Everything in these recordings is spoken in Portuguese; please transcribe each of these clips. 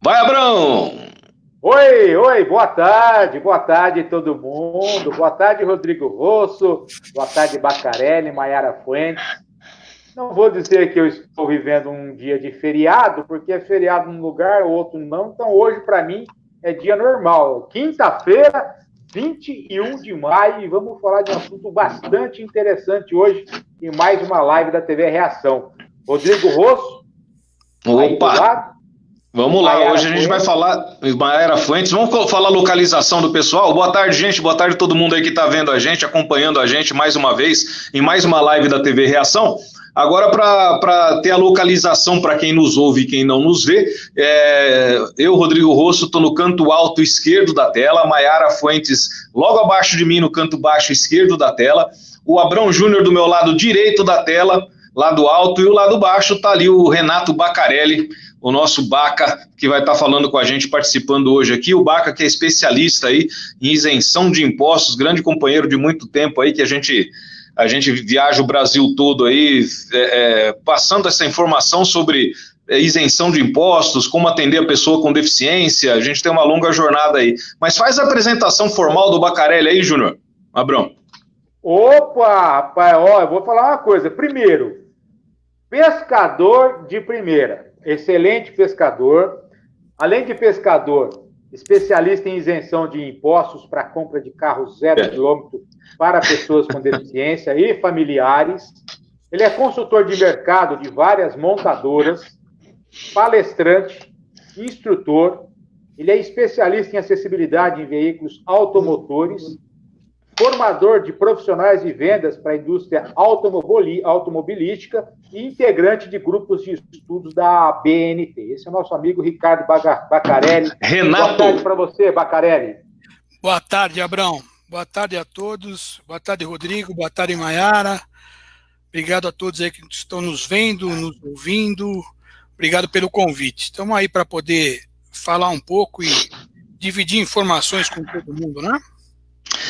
Vai, Abrão! Oi, boa tarde todo mundo, boa tarde Rodrigo Rosso, boa tarde Bacarelli, Maiara Fuentes. Não vou dizer que eu estou vivendo um dia de feriado, porque é feriado num lugar, outro não, então hoje para mim é dia normal, quinta-feira, 21 de maio, e vamos falar de um assunto bastante interessante hoje em mais uma live da TV Reação. Rodrigo Rosso, opa! Vamos lá, Maiara hoje a gente vai falar, Maiara Fuentes, vamos falar a localização do pessoal. Boa tarde, gente, boa tarde a todo mundo aí que está vendo a gente, acompanhando a gente mais uma vez, em mais uma live da TV Reação. Agora, para ter a localização para quem nos ouve e quem não nos vê, eu, Rodrigo Rosso, estou no canto alto esquerdo da tela, Maiara Fuentes logo abaixo de mim no canto baixo esquerdo da tela, o Abrão Júnior do meu lado direito da tela, lado alto, e o lado baixo está ali o Renato Bacarelli, o nosso Baca, que vai estar falando com a gente, participando hoje aqui. O Baca, que é especialista aí em isenção de impostos, grande companheiro de muito tempo aí, que a gente viaja o Brasil todo aí, passando essa informação sobre isenção de impostos, como atender a pessoa com deficiência. A gente tem uma longa jornada aí. Mas faz a apresentação formal do Bacarelli aí, Júnior. Abrão. Opa, rapaz, eu vou falar uma coisa. Primeiro, pescador de primeira. Excelente pescador, além de pescador, especialista em isenção de impostos para compra de carros 0 quilômetro para pessoas com deficiência e familiares. Ele é consultor de mercado de várias montadoras, palestrante, instrutor. Ele é especialista em acessibilidade em veículos automotores, formador de profissionais de vendas para a indústria automobilística e integrante de grupos de estudos da BNT. Esse é o nosso amigo Ricardo Bacarelli. Renato. Boa tarde para você, Bacarelli. Boa tarde, Abrão. Boa tarde a todos. Boa tarde, Rodrigo. Boa tarde, Maiara. Obrigado a todos aí que estão nos vendo, nos ouvindo. Obrigado pelo convite. Estamos aí para poder falar um pouco e dividir informações com todo mundo, né?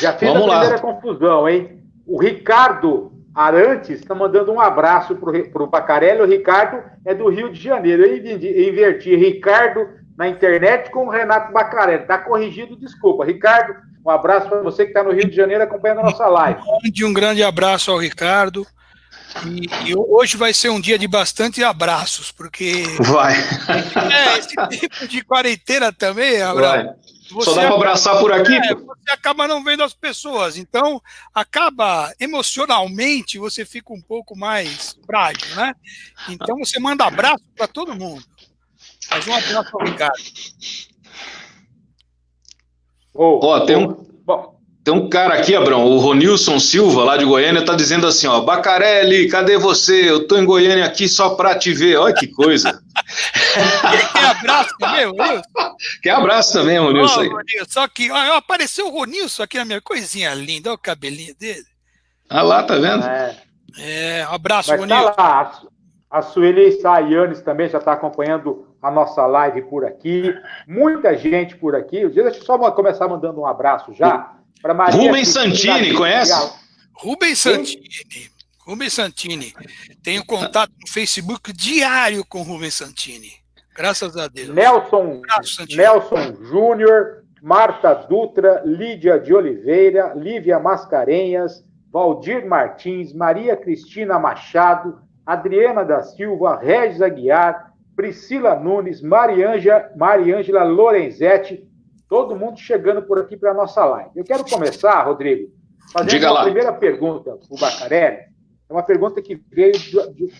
Já fez a primeira confusão, hein? O Ricardo Arantes está mandando um abraço para o Bacarelli. O Ricardo é do Rio de Janeiro. Eu inverti Ricardo na internet com o Renato Bacarelli. Está corrigido, desculpa. Ricardo, um abraço para você que está no Rio de Janeiro acompanhando a nossa live. Um grande abraço ao Ricardo. E hoje vai ser um dia de bastante abraços, porque... Vai. Esse tipo de quarentena também, Abrão. Vai. Só dá para abraçar por aqui? Você acaba não vendo as pessoas, então acaba emocionalmente, você fica um pouco mais frágil, né? Então você manda abraço para todo mundo. Faz um abraço ao Ricardo. Tem um cara aqui, Abrão, o Ronilson Silva, lá de Goiânia, tá dizendo assim, ó, Bacarelli, cadê você? Eu tô em Goiânia aqui só pra te ver. Olha que coisa. Quer abraço também, Ronilson? Quer abraço também, Ronilson. Só que apareceu o Ronilson aqui na minha coisinha linda, olha o cabelinho dele. Ah lá, tá vendo? Um abraço, mas Ronilson. Tá lá. A Sueli Saianes também já está acompanhando a nossa live por aqui. Muita gente por aqui. Deixa eu só começar mandando um abraço já. Rubens Santini, conhece? Rubens Santini. Tenho contato no Facebook diário com Rubens Santini. Graças a Deus. Nelson Júnior, Marta Dutra, Lídia de Oliveira, Lívia Mascarenhas, Valdir Martins, Maria Cristina Machado, Adriana da Silva, Regis Aguiar, Priscila Nunes, Mariângela Lorenzetti, todo mundo chegando por aqui para a nossa live. Eu quero começar, Rodrigo, fazendo uma primeira pergunta para o Bacarelli. É uma pergunta que veio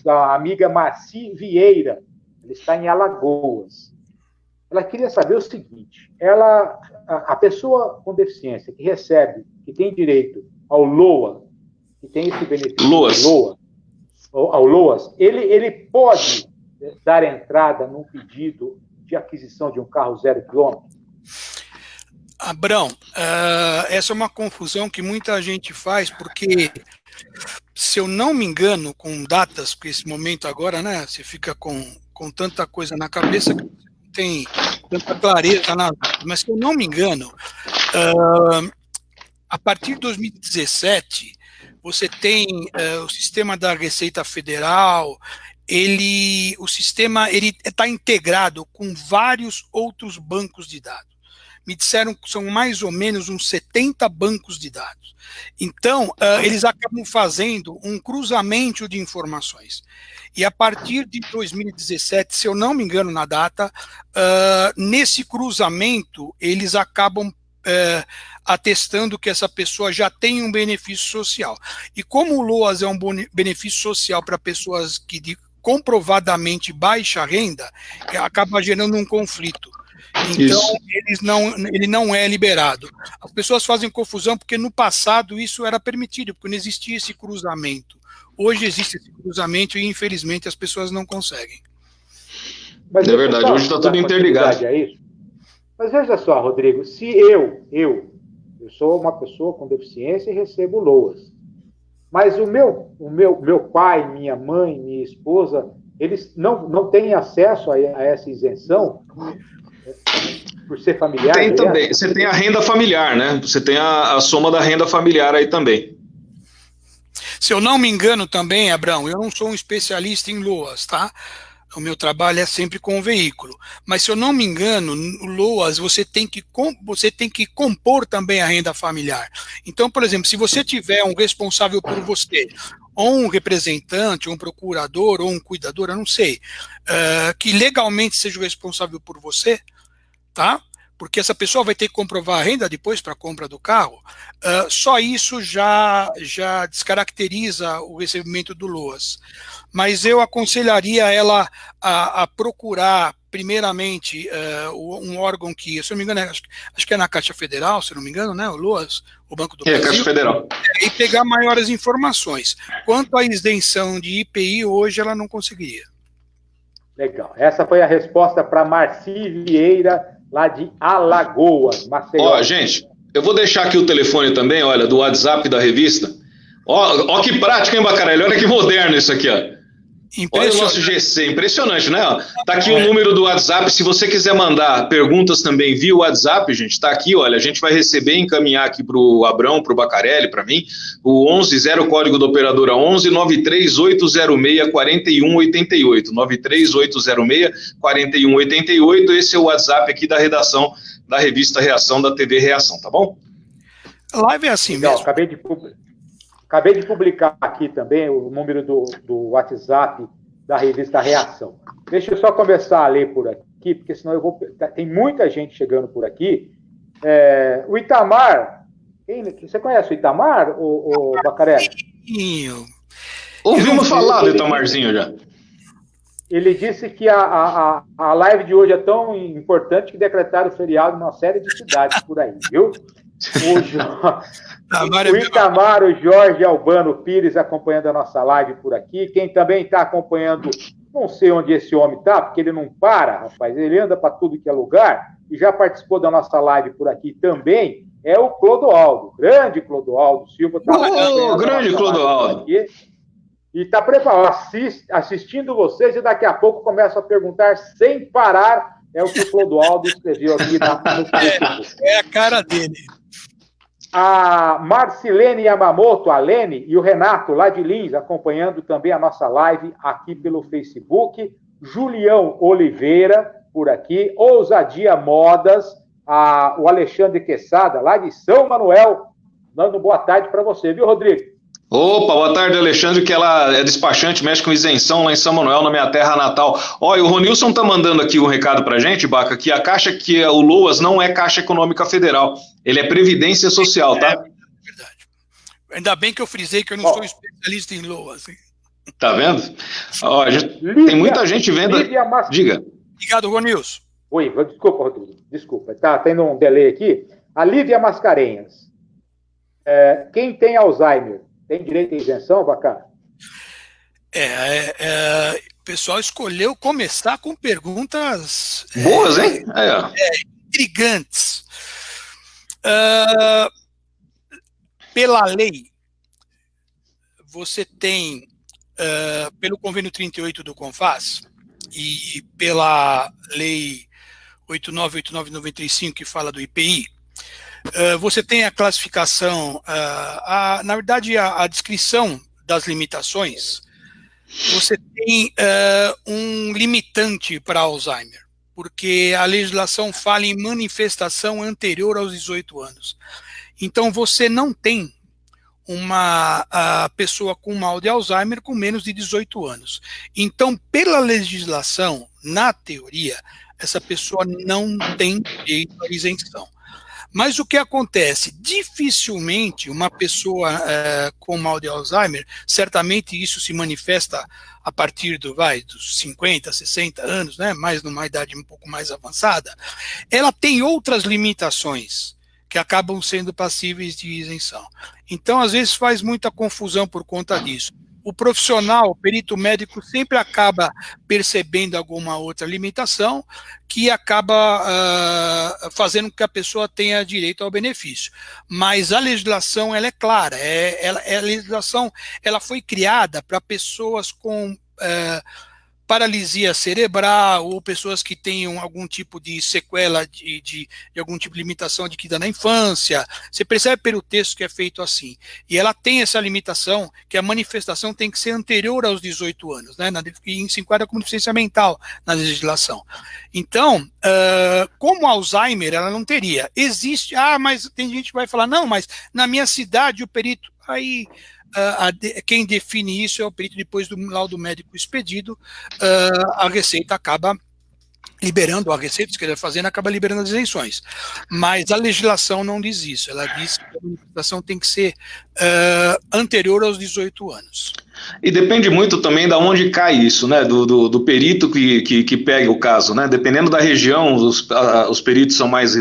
da amiga Marci Vieira. Ela está em Alagoas. Ela queria saber o seguinte: a pessoa com deficiência que recebe, que tem direito ao LOA, que tem esse benefício ao LOAS, ele pode dar entrada num pedido de aquisição de um carro 0 quilômetro? Abrão, essa é uma confusão que muita gente faz, porque, se eu não me engano, com datas, porque esse momento agora, né, você fica com tanta coisa na cabeça que não tem tanta clareza na data, mas se eu não me engano, a partir de 2017, você tem o sistema da Receita Federal, o sistema está integrado com vários outros bancos de dados. Me disseram que são mais ou menos uns 70 bancos de dados. Então, eles acabam fazendo um cruzamento de informações. E a partir de 2017, se eu não me engano na data, nesse cruzamento, eles acabam atestando que essa pessoa já tem um benefício social. E como o LOAS é um benefício social para pessoas que de comprovadamente baixa renda, acaba gerando um conflito. Então, ele não é liberado. As pessoas fazem confusão porque no passado isso era permitido, porque não existia esse cruzamento. Hoje existe esse cruzamento e, infelizmente, as pessoas não conseguem. Mas é verdade, hoje está tudo interligado. Mas veja só, Rodrigo, se eu sou uma pessoa com deficiência e recebo LOAS, mas o meu pai, minha mãe, minha esposa, eles não têm acesso a essa isenção por ser familiar? Tem também. Você tem a renda familiar, né? Você tem a soma da renda familiar aí também. Se eu não me engano também, Abrão, eu não sou um especialista em LOAS, tá? O meu trabalho é sempre com o veículo. Mas se eu não me engano, no LOAS você tem que compor também a renda familiar. Então, por exemplo, se você tiver um responsável por você, ou um representante, ou um procurador, ou um cuidador, eu não sei, que legalmente seja o responsável por você, tá? Porque essa pessoa vai ter que comprovar a renda depois para a compra do carro, só isso já descaracteriza o recebimento do LOAS. Mas eu aconselharia ela a procurar, primeiramente, um órgão que, se eu não me engano, acho que é na Caixa Federal, se eu não me engano, né, o LOAS, o Banco do Brasil. Caixa Federal. E pegar maiores informações. Quanto à isenção de IPI, hoje ela não conseguiria. Legal. Essa foi a resposta para Marci Vieira, lá de Alagoas, Maceió. Ó, gente, eu vou deixar aqui o telefone também, olha, do WhatsApp da revista. Ó que prático, hein, Bacarelli? Olha que moderno isso aqui, ó. Olha o nosso GC, impressionante, né? Tá aqui o número do WhatsApp, se você quiser mandar perguntas também via WhatsApp, gente, tá aqui, olha, a gente vai receber e encaminhar aqui pro Abrão, pro Bacarelli, para mim, o 11, código da operadora 11 93806 4188, 93806 4188, esse é o WhatsApp aqui da redação da revista Reação, da TV Reação, tá bom? A live é assim mesmo. Acabei de publicar aqui também o número do WhatsApp da revista Reação. Deixa eu só começar a ler por aqui, porque senão tem muita gente chegando por aqui. O Itamar, você conhece o Itamar, o Bacarelli? Ouvimos falar do Itamarzinho já. Ele disse que a live de hoje é tão importante que decretaram feriado em uma série de cidades por aí, viu? O Itamar, o Jorge Albano Pires acompanhando a nossa live por aqui. Quem também está acompanhando, não sei onde esse homem está, porque ele não para, rapaz, ele anda para tudo que é lugar, e já participou da nossa live por aqui também, é o Clodoaldo, grande Clodoaldo Silva. Grande Clodoaldo. E está preparado, assistindo vocês, e daqui a pouco começa a perguntar sem parar, é o que o Clodoaldo escreveu aqui no Facebook. É a cara dele. A Marcilene Yamamoto, a Lene, e o Renato, lá de Lins, acompanhando também a nossa live aqui pelo Facebook. Julião Oliveira, por aqui. Ousadia Modas, o Alexandre Quesada, lá de São Manuel, dando boa tarde para você, viu, Rodrigo? Opa, boa tarde, Alexandre, que ela é despachante, mexe com isenção lá em São Manuel, na minha terra natal. Ó, e o Ronilson tá mandando aqui um recado pra gente, Baca, que a Caixa, que é o LOAS, não é Caixa Econômica Federal, ele é Previdência Social, tá? Verdade. Ainda bem que eu frisei que eu não sou especialista em LOAS. Hein? Tá vendo? Ó, tem muita gente vendo. Diga. Obrigado, Ronilson. Oi, desculpa, Rodrigo, desculpa, tá tendo um delay aqui. A Lívia Mascarenhas. Quem tem Alzheimer tem direito à isenção, Bacana? O pessoal escolheu começar com perguntas... boas, hein? Intrigantes. Pela lei, você tem, pelo convênio 38 do CONFAS e pela lei 8989/95, que fala do IPI, você tem a classificação, na verdade, a descrição das limitações você tem um limitante para Alzheimer, porque a legislação fala em manifestação anterior aos 18 anos. Então, você não tem uma pessoa com mal de Alzheimer com menos de 18 anos. Então, pela legislação, na teoria, essa pessoa não tem direito à isenção. Mas o que acontece? Dificilmente uma pessoa com mal de Alzheimer, certamente isso se manifesta a partir dos 50, 60 anos, né, mais numa idade um pouco mais avançada, ela tem outras limitações que acabam sendo passíveis de isenção. Então, às vezes, faz muita confusão por conta disso. O profissional, o perito médico, sempre acaba percebendo alguma outra limitação que acaba fazendo com que a pessoa tenha direito ao benefício. Mas a legislação, ela é clara. A legislação, ela foi criada para pessoas com paralisia cerebral ou pessoas que tenham algum tipo de sequela de algum tipo de limitação adquirida na infância. Você percebe pelo texto que é feito assim. E ela tem essa limitação que a manifestação tem que ser anterior aos 18 anos, né? E se enquadra como deficiência mental na legislação. Então, como Alzheimer, ela não teria. Existe, mas tem gente que vai falar, não, mas na minha cidade o perito... Aí quem define isso é o perito. Depois do laudo médico expedido, a Receita acaba liberando, a Receita, que ele está fazendo, acaba liberando as isenções. Mas a legislação não diz isso. Ela diz que a manifestação tem que ser anterior aos 18 anos. E depende muito também de onde cai isso, né? Do perito que pega o caso, né? Dependendo da região, os peritos são mais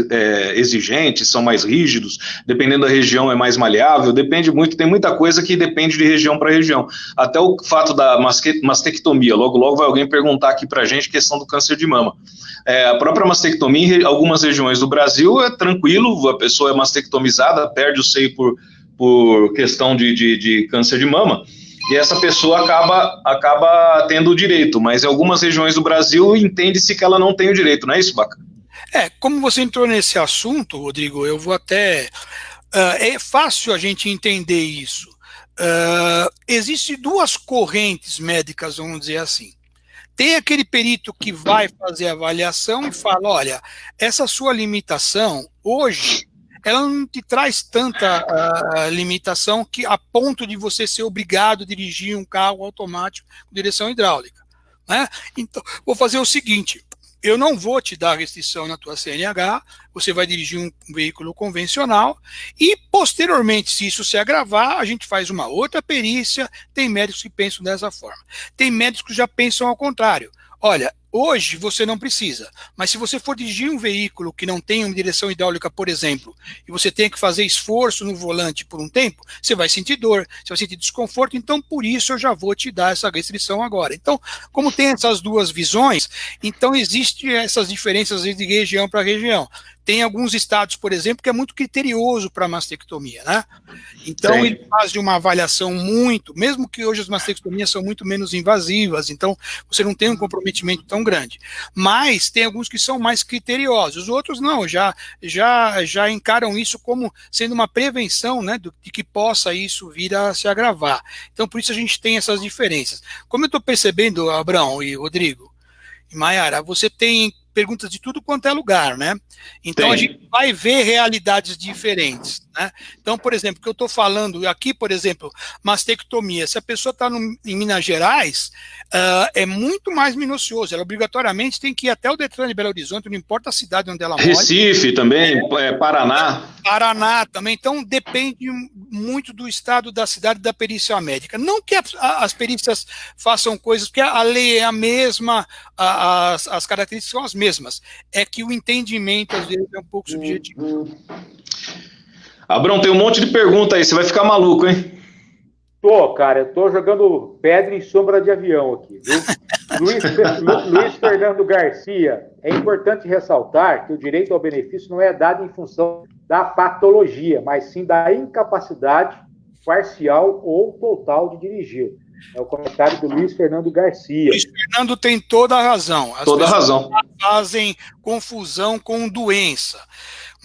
exigentes, são mais rígidos. Dependendo da região, é mais maleável. Depende muito, tem muita coisa que depende de região para região. Até o fato da mastectomia. Logo vai alguém perguntar aqui para a gente questão do câncer de mama. A própria mastectomia, em algumas regiões do Brasil, é tranquilo, a pessoa é mastectomizada, perde o seio por questão de câncer de mama. E essa pessoa acaba tendo o direito, mas em algumas regiões do Brasil entende-se que ela não tem o direito, não é isso, Baca? Como você entrou nesse assunto, Rodrigo, eu vou até... é fácil a gente entender isso. Existem duas correntes médicas, vamos dizer assim. Tem aquele perito que vai fazer a avaliação e fala, olha, essa sua limitação, hoje... ela não te traz tanta limitação que a ponto de você ser obrigado a dirigir um carro automático com direção hidráulica, né? Então, vou fazer o seguinte, eu não vou te dar restrição na tua CNH, você vai dirigir um veículo convencional e, posteriormente, se isso se agravar, a gente faz uma outra perícia. Tem médicos que pensam dessa forma. Tem médicos que já pensam ao contrário. Olha, hoje você não precisa, mas se você for dirigir um veículo que não tem uma direção hidráulica, por exemplo, e você tem que fazer esforço no volante por um tempo, você vai sentir dor, você vai sentir desconforto, então por isso eu já vou te dar essa restrição agora. Então, como tem essas duas visões, então existem essas diferenças de região para região. Tem alguns estados, por exemplo, que é muito criterioso para a mastectomia, né? Então, sim, ele faz uma avaliação mesmo que hoje as mastectomias são muito menos invasivas, então você não tem um comprometimento tão grande. Mas tem alguns que são mais criteriosos, outros não, já encaram isso como sendo uma prevenção, né, de que possa isso vir a se agravar. Então, por isso a gente tem essas diferenças. Como eu estou percebendo, Abrão e Rodrigo e Maiara, você tem perguntas de tudo quanto é lugar, né? Então, a gente vai ver realidades diferentes, né? Então, por exemplo, o que eu estou falando aqui, por exemplo, mastectomia, se a pessoa está em Minas Gerais, é muito mais minucioso, ela obrigatoriamente tem que ir até o Detran de Belo Horizonte, não importa a cidade onde ela mora. Recife também, Paraná. Paraná também, então depende muito do estado da cidade, da perícia médica. Não que as perícias façam coisas, porque a lei é a mesma, as características são as mesmas, é que o entendimento às vezes é um pouco subjetivo. Abrão, tem um monte de pergunta aí, você vai ficar maluco, hein? Cara, eu tô jogando pedra em sombra de avião aqui, viu? Luiz Fernando Garcia, é importante ressaltar que o direito ao benefício não é dado em função da patologia, mas sim da incapacidade parcial ou total de dirigir. É o comentário do Luiz Fernando Garcia. Luiz Fernando tem toda a razão. Toda a razão. Fazem confusão com doença.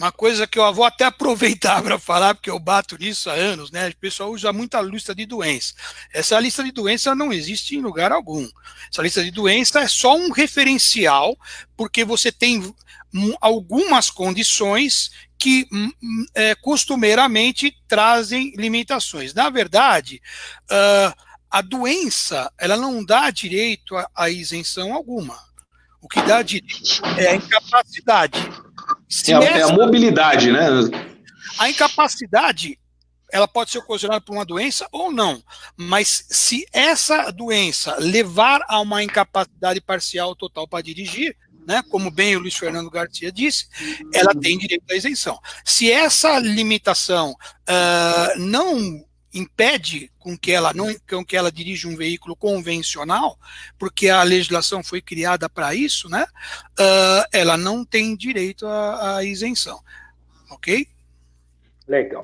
Uma coisa que eu vou até aproveitar para falar, porque eu bato nisso há anos, né? O pessoal usa muita lista de doença. Essa lista de doença não existe em lugar algum. Essa lista de doença é só um referencial, porque você tem algumas condições que costumeiramente trazem limitações. Na verdade, a doença ela não dá direito a isenção alguma. O que dá direito é a incapacidade. É a mobilidade, né? A incapacidade, ela pode ser ocasionada por uma doença ou não, mas se essa doença levar a uma incapacidade parcial ou total para dirigir, né, como bem o Luiz Fernando Garcia disse, ela tem direito à isenção. Se essa limitação não impede com que ela dirija um veículo convencional, porque a legislação foi criada para isso, né? Ela não tem direito à isenção, ok? Legal.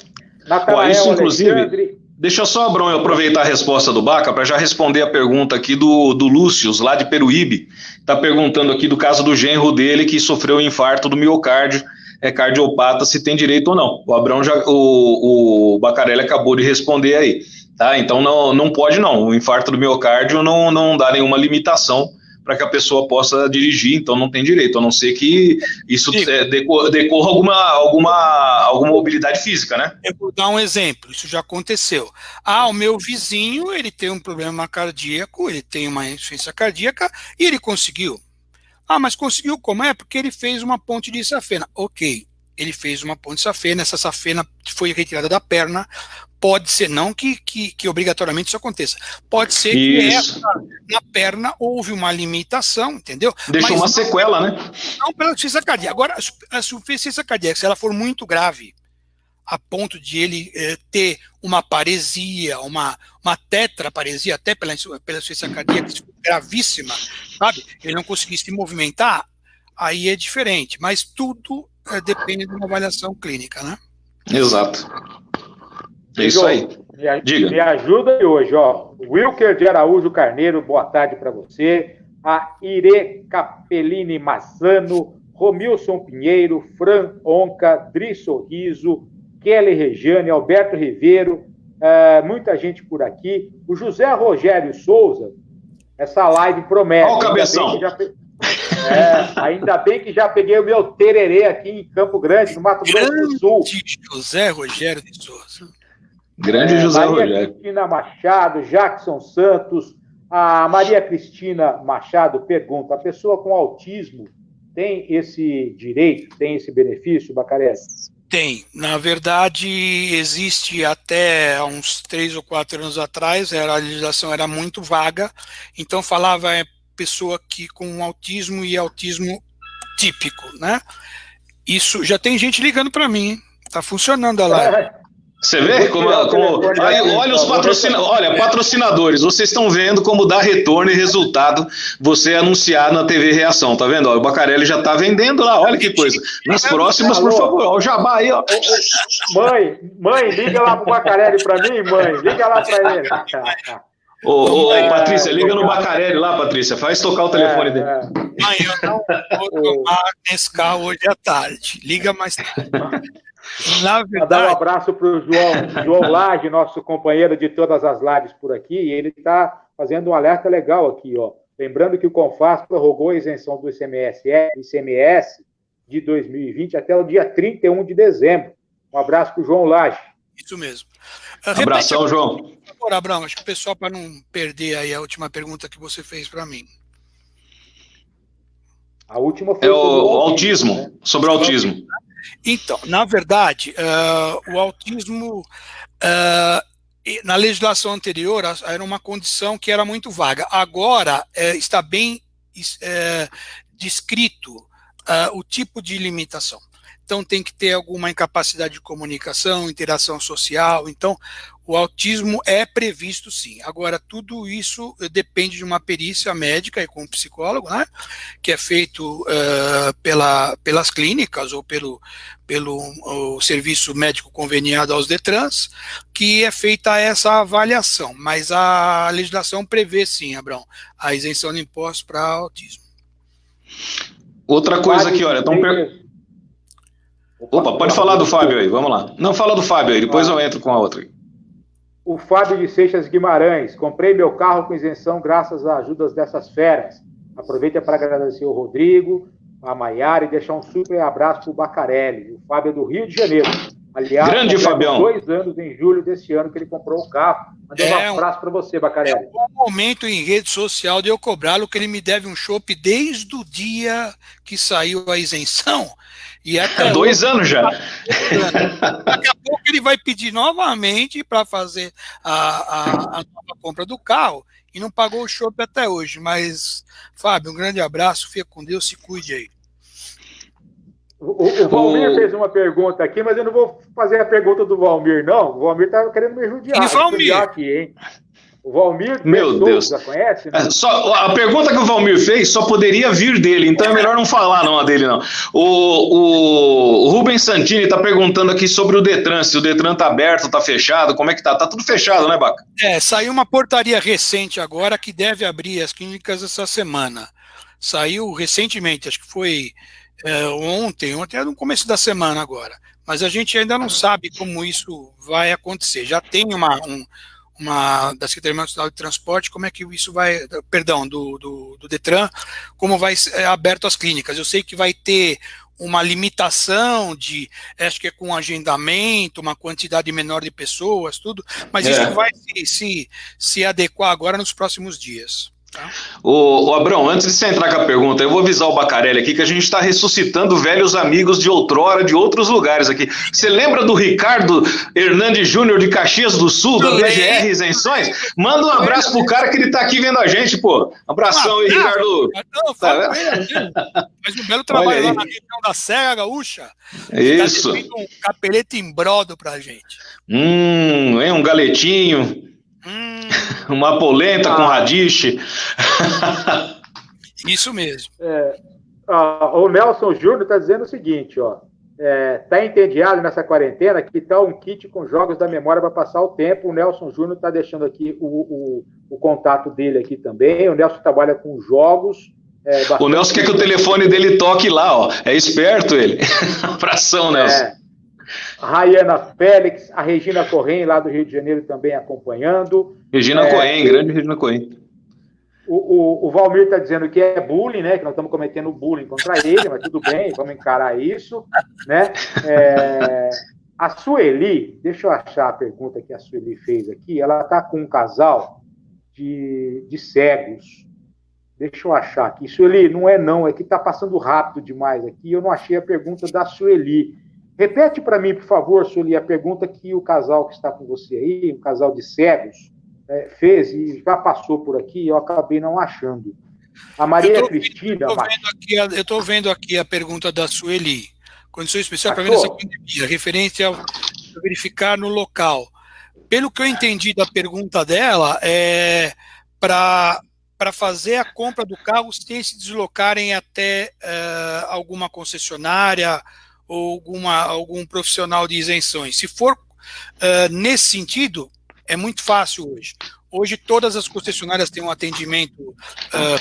Isso, inclusive, deixa só, Abrão, eu aproveitar a resposta do Baca para já responder a pergunta aqui do Lúcio, lá de Peruíbe. Está perguntando aqui do caso do genro dele que sofreu um infarto do miocárdio, é cardiopata, se tem direito ou não. O Abrão o Bacarelli acabou de responder aí, tá? Então não pode não. O infarto do miocárdio não dá nenhuma limitação para que a pessoa possa dirigir, então não tem direito, a não ser que isso decorra alguma mobilidade física, né? Eu vou dar um exemplo, isso já aconteceu. O meu vizinho, ele tem um problema cardíaco, ele tem uma insuficiência cardíaca e ele conseguiu. Mas conseguiu como? Porque ele fez uma ponte de safena. Ok, ele fez uma ponte de safena, essa safena foi retirada da perna, pode ser, não que obrigatoriamente isso aconteça, pode ser que na perna houve uma limitação, entendeu? Deixou uma sequela, né? Não pela insuficiência cardíaca. Agora, a insuficiência cardíaca, se ela for muito grave, a ponto de ele ter uma paresia, uma tetraparesia, até pela insuficiência cardíaca gravíssima, sabe? Ele não conseguir se movimentar, aí é diferente. Mas tudo depende de uma avaliação clínica, né? Exato. É isso aí. Diga. Me ajuda aí hoje, ó. Wilker de Araújo Carneiro, boa tarde para você. A Ire Capellini Massano, Romilson Pinheiro, Fran Onca, Dri Sorriso, Kelly Regiane, Alberto Ribeiro, muita gente por aqui. O José Rogério Souza, essa live promete. Olha o cabeção. Ainda bem que já peguei o meu tererê aqui em Campo Grande, no Mato Grosso do Sul. José Rogério de Souza. Grande José Maria Rogério. Cristina Machado, Jackson Santos. A Maria Cristina Machado pergunta: a pessoa com autismo tem esse direito, tem esse benefício, Bacarelli? Tem. Na verdade, existe até uns 3 ou 4 anos atrás, a legislação era muito vaga, então falava pessoa que com autismo e autismo típico, né? Isso, já tem gente ligando para mim, tá funcionando a live. Você vê como aí, olha os patrocinadores, vocês estão vendo como dá retorno e resultado você anunciar na TV Reação, tá vendo? O Bacarelli já tá vendendo lá, olha que coisa. Nas próximas, por favor, ó, o jabá aí, ó. Mãe, liga lá pro Bacarelli pra mim, mãe, liga lá pra ele. Ô, Patrícia, liga no Bacarelli lá, Patrícia, faz tocar o telefone dele. Mãe, eu não vou tomar nesse carro hoje à tarde, liga mais tarde. Na verdade, dar um abraço para o João Lage, nosso companheiro de todas as lives por aqui, e ele está fazendo um alerta legal aqui, ó. Lembrando que o CONFAS prorrogou a isenção do ICMS de 2020 até o dia 31 de dezembro. Um abraço para o João Lage. Isso mesmo. Abração, João. Agora, Abrão, acho que o pessoal, para não perder aí a última pergunta que você fez para mim. A última foi sobre o autismo, né? Sobre o autismo. Então, na verdade, o autismo, na legislação anterior, era uma condição que era muito vaga. Agora, está bem descrito o tipo de limitação. Então, tem que ter alguma incapacidade de comunicação, interação social. Então, o autismo é previsto, sim. Agora, tudo isso depende de uma perícia médica e com um psicólogo, né, que é feito pelas clínicas ou pelo serviço médico conveniado aos DETRANS, que é feita essa avaliação. Mas a legislação prevê, sim, Abrão, a isenção de impostos para autismo. Outra coisa aqui, olha, Opa, pode falar do Fábio aí, vamos lá. Não, fala do Fábio aí, depois eu entro com a outra. O Fábio de Seixas Guimarães. Comprei meu carro com isenção graças às ajudas dessas feras. Aproveita para agradecer o Rodrigo, a Maiara e deixar um super abraço para o Bacarelli. O Fábio é do Rio de Janeiro. Aliás, grande Fabião. 2 anos em julho desse ano que ele comprou o carro. Mandei um abraço para você, Bacarelli. É um momento em rede social de eu cobrá-lo que ele me deve um chopp desde o dia que saiu a isenção. E até 2 anos já. Daqui a pouco ele vai pedir novamente para fazer a nova compra do carro e não pagou o chopp até hoje. Mas, Fábio, um grande abraço, fica com Deus, se cuide aí. O Valmir fez uma pergunta aqui, mas eu não vou fazer a pergunta do Valmir, não. O Valmir tá querendo me judiar aqui, hein? O Valmir, meu Deus, já conhece? Né? A pergunta que o Valmir fez só poderia vir dele, então é melhor não falar não a dele, não. O Rubens Santini está perguntando aqui sobre o Detran, se o Detran está aberto, está fechado, como é que tá? Tá tudo fechado, né, Baca? Saiu uma portaria recente agora que deve abrir as clínicas essa semana. Saiu recentemente, acho que foi ontem é no começo da semana agora, mas a gente ainda não sabe como isso vai acontecer. Já tem uma da Secretaria Nacional de Transporte, como é que isso vai, perdão, do Detran, como vai ser aberto as clínicas. Eu sei que vai ter uma limitação de, acho que é com agendamento, uma quantidade menor de pessoas, tudo, mas isso vai se adequar agora nos próximos dias. Tá? Ô Abrão, antes de você entrar com a pergunta, eu vou avisar o Bacarelli aqui que a gente está ressuscitando velhos amigos de outrora, de outros lugares aqui. Você lembra do Ricardo Hernandes Júnior de Caxias do Sul, da BGR Isenções? Manda um abraço pro cara que ele tá aqui vendo a gente, pô. Abração aí, Ricardo. Faz um belo trabalho lá na região da Serra Gaúcha. Isso. Tá um capelete em brodo pra gente. Um galetinho. Uma polenta com radiche. Isso mesmo. O Nelson Júnior está dizendo o seguinte, ó. Tá entediado nessa quarentena, que tal um kit com jogos da memória para passar o tempo? O Nelson Júnior está deixando aqui o contato dele aqui também. O Nelson trabalha com jogos. O Nelson quer que o telefone dele toque lá, ó. É esperto ele. Abração, Nelson. Rayana Félix, a Regina Corrêa, lá do Rio de Janeiro, também acompanhando. Regina Corrêa, grande Regina Corrêa. O Valmir está dizendo que é bullying, né? Que nós estamos cometendo bullying contra ele, mas tudo bem, vamos encarar isso, né? A Sueli, deixa eu achar a pergunta que a Sueli fez aqui. Ela está com um casal de cegos. Deixa eu achar aqui. Sueli, não, é que está passando rápido demais aqui. Eu não achei a pergunta da Sueli. Repete para mim, por favor, Sueli, a pergunta que o casal que está com você aí, um casal de cegos, fez e já passou por aqui e eu acabei não achando. A Maria Cristina... Eu estou vendo aqui a pergunta da Sueli. Condição especial para ver essa pandemia, referência a verificar no local. Pelo que eu entendi da pergunta dela, para fazer a compra do carro sem se deslocarem até alguma concessionária ou algum profissional de isenções. Se for nesse sentido, é muito fácil hoje. Hoje todas as concessionárias têm um atendimento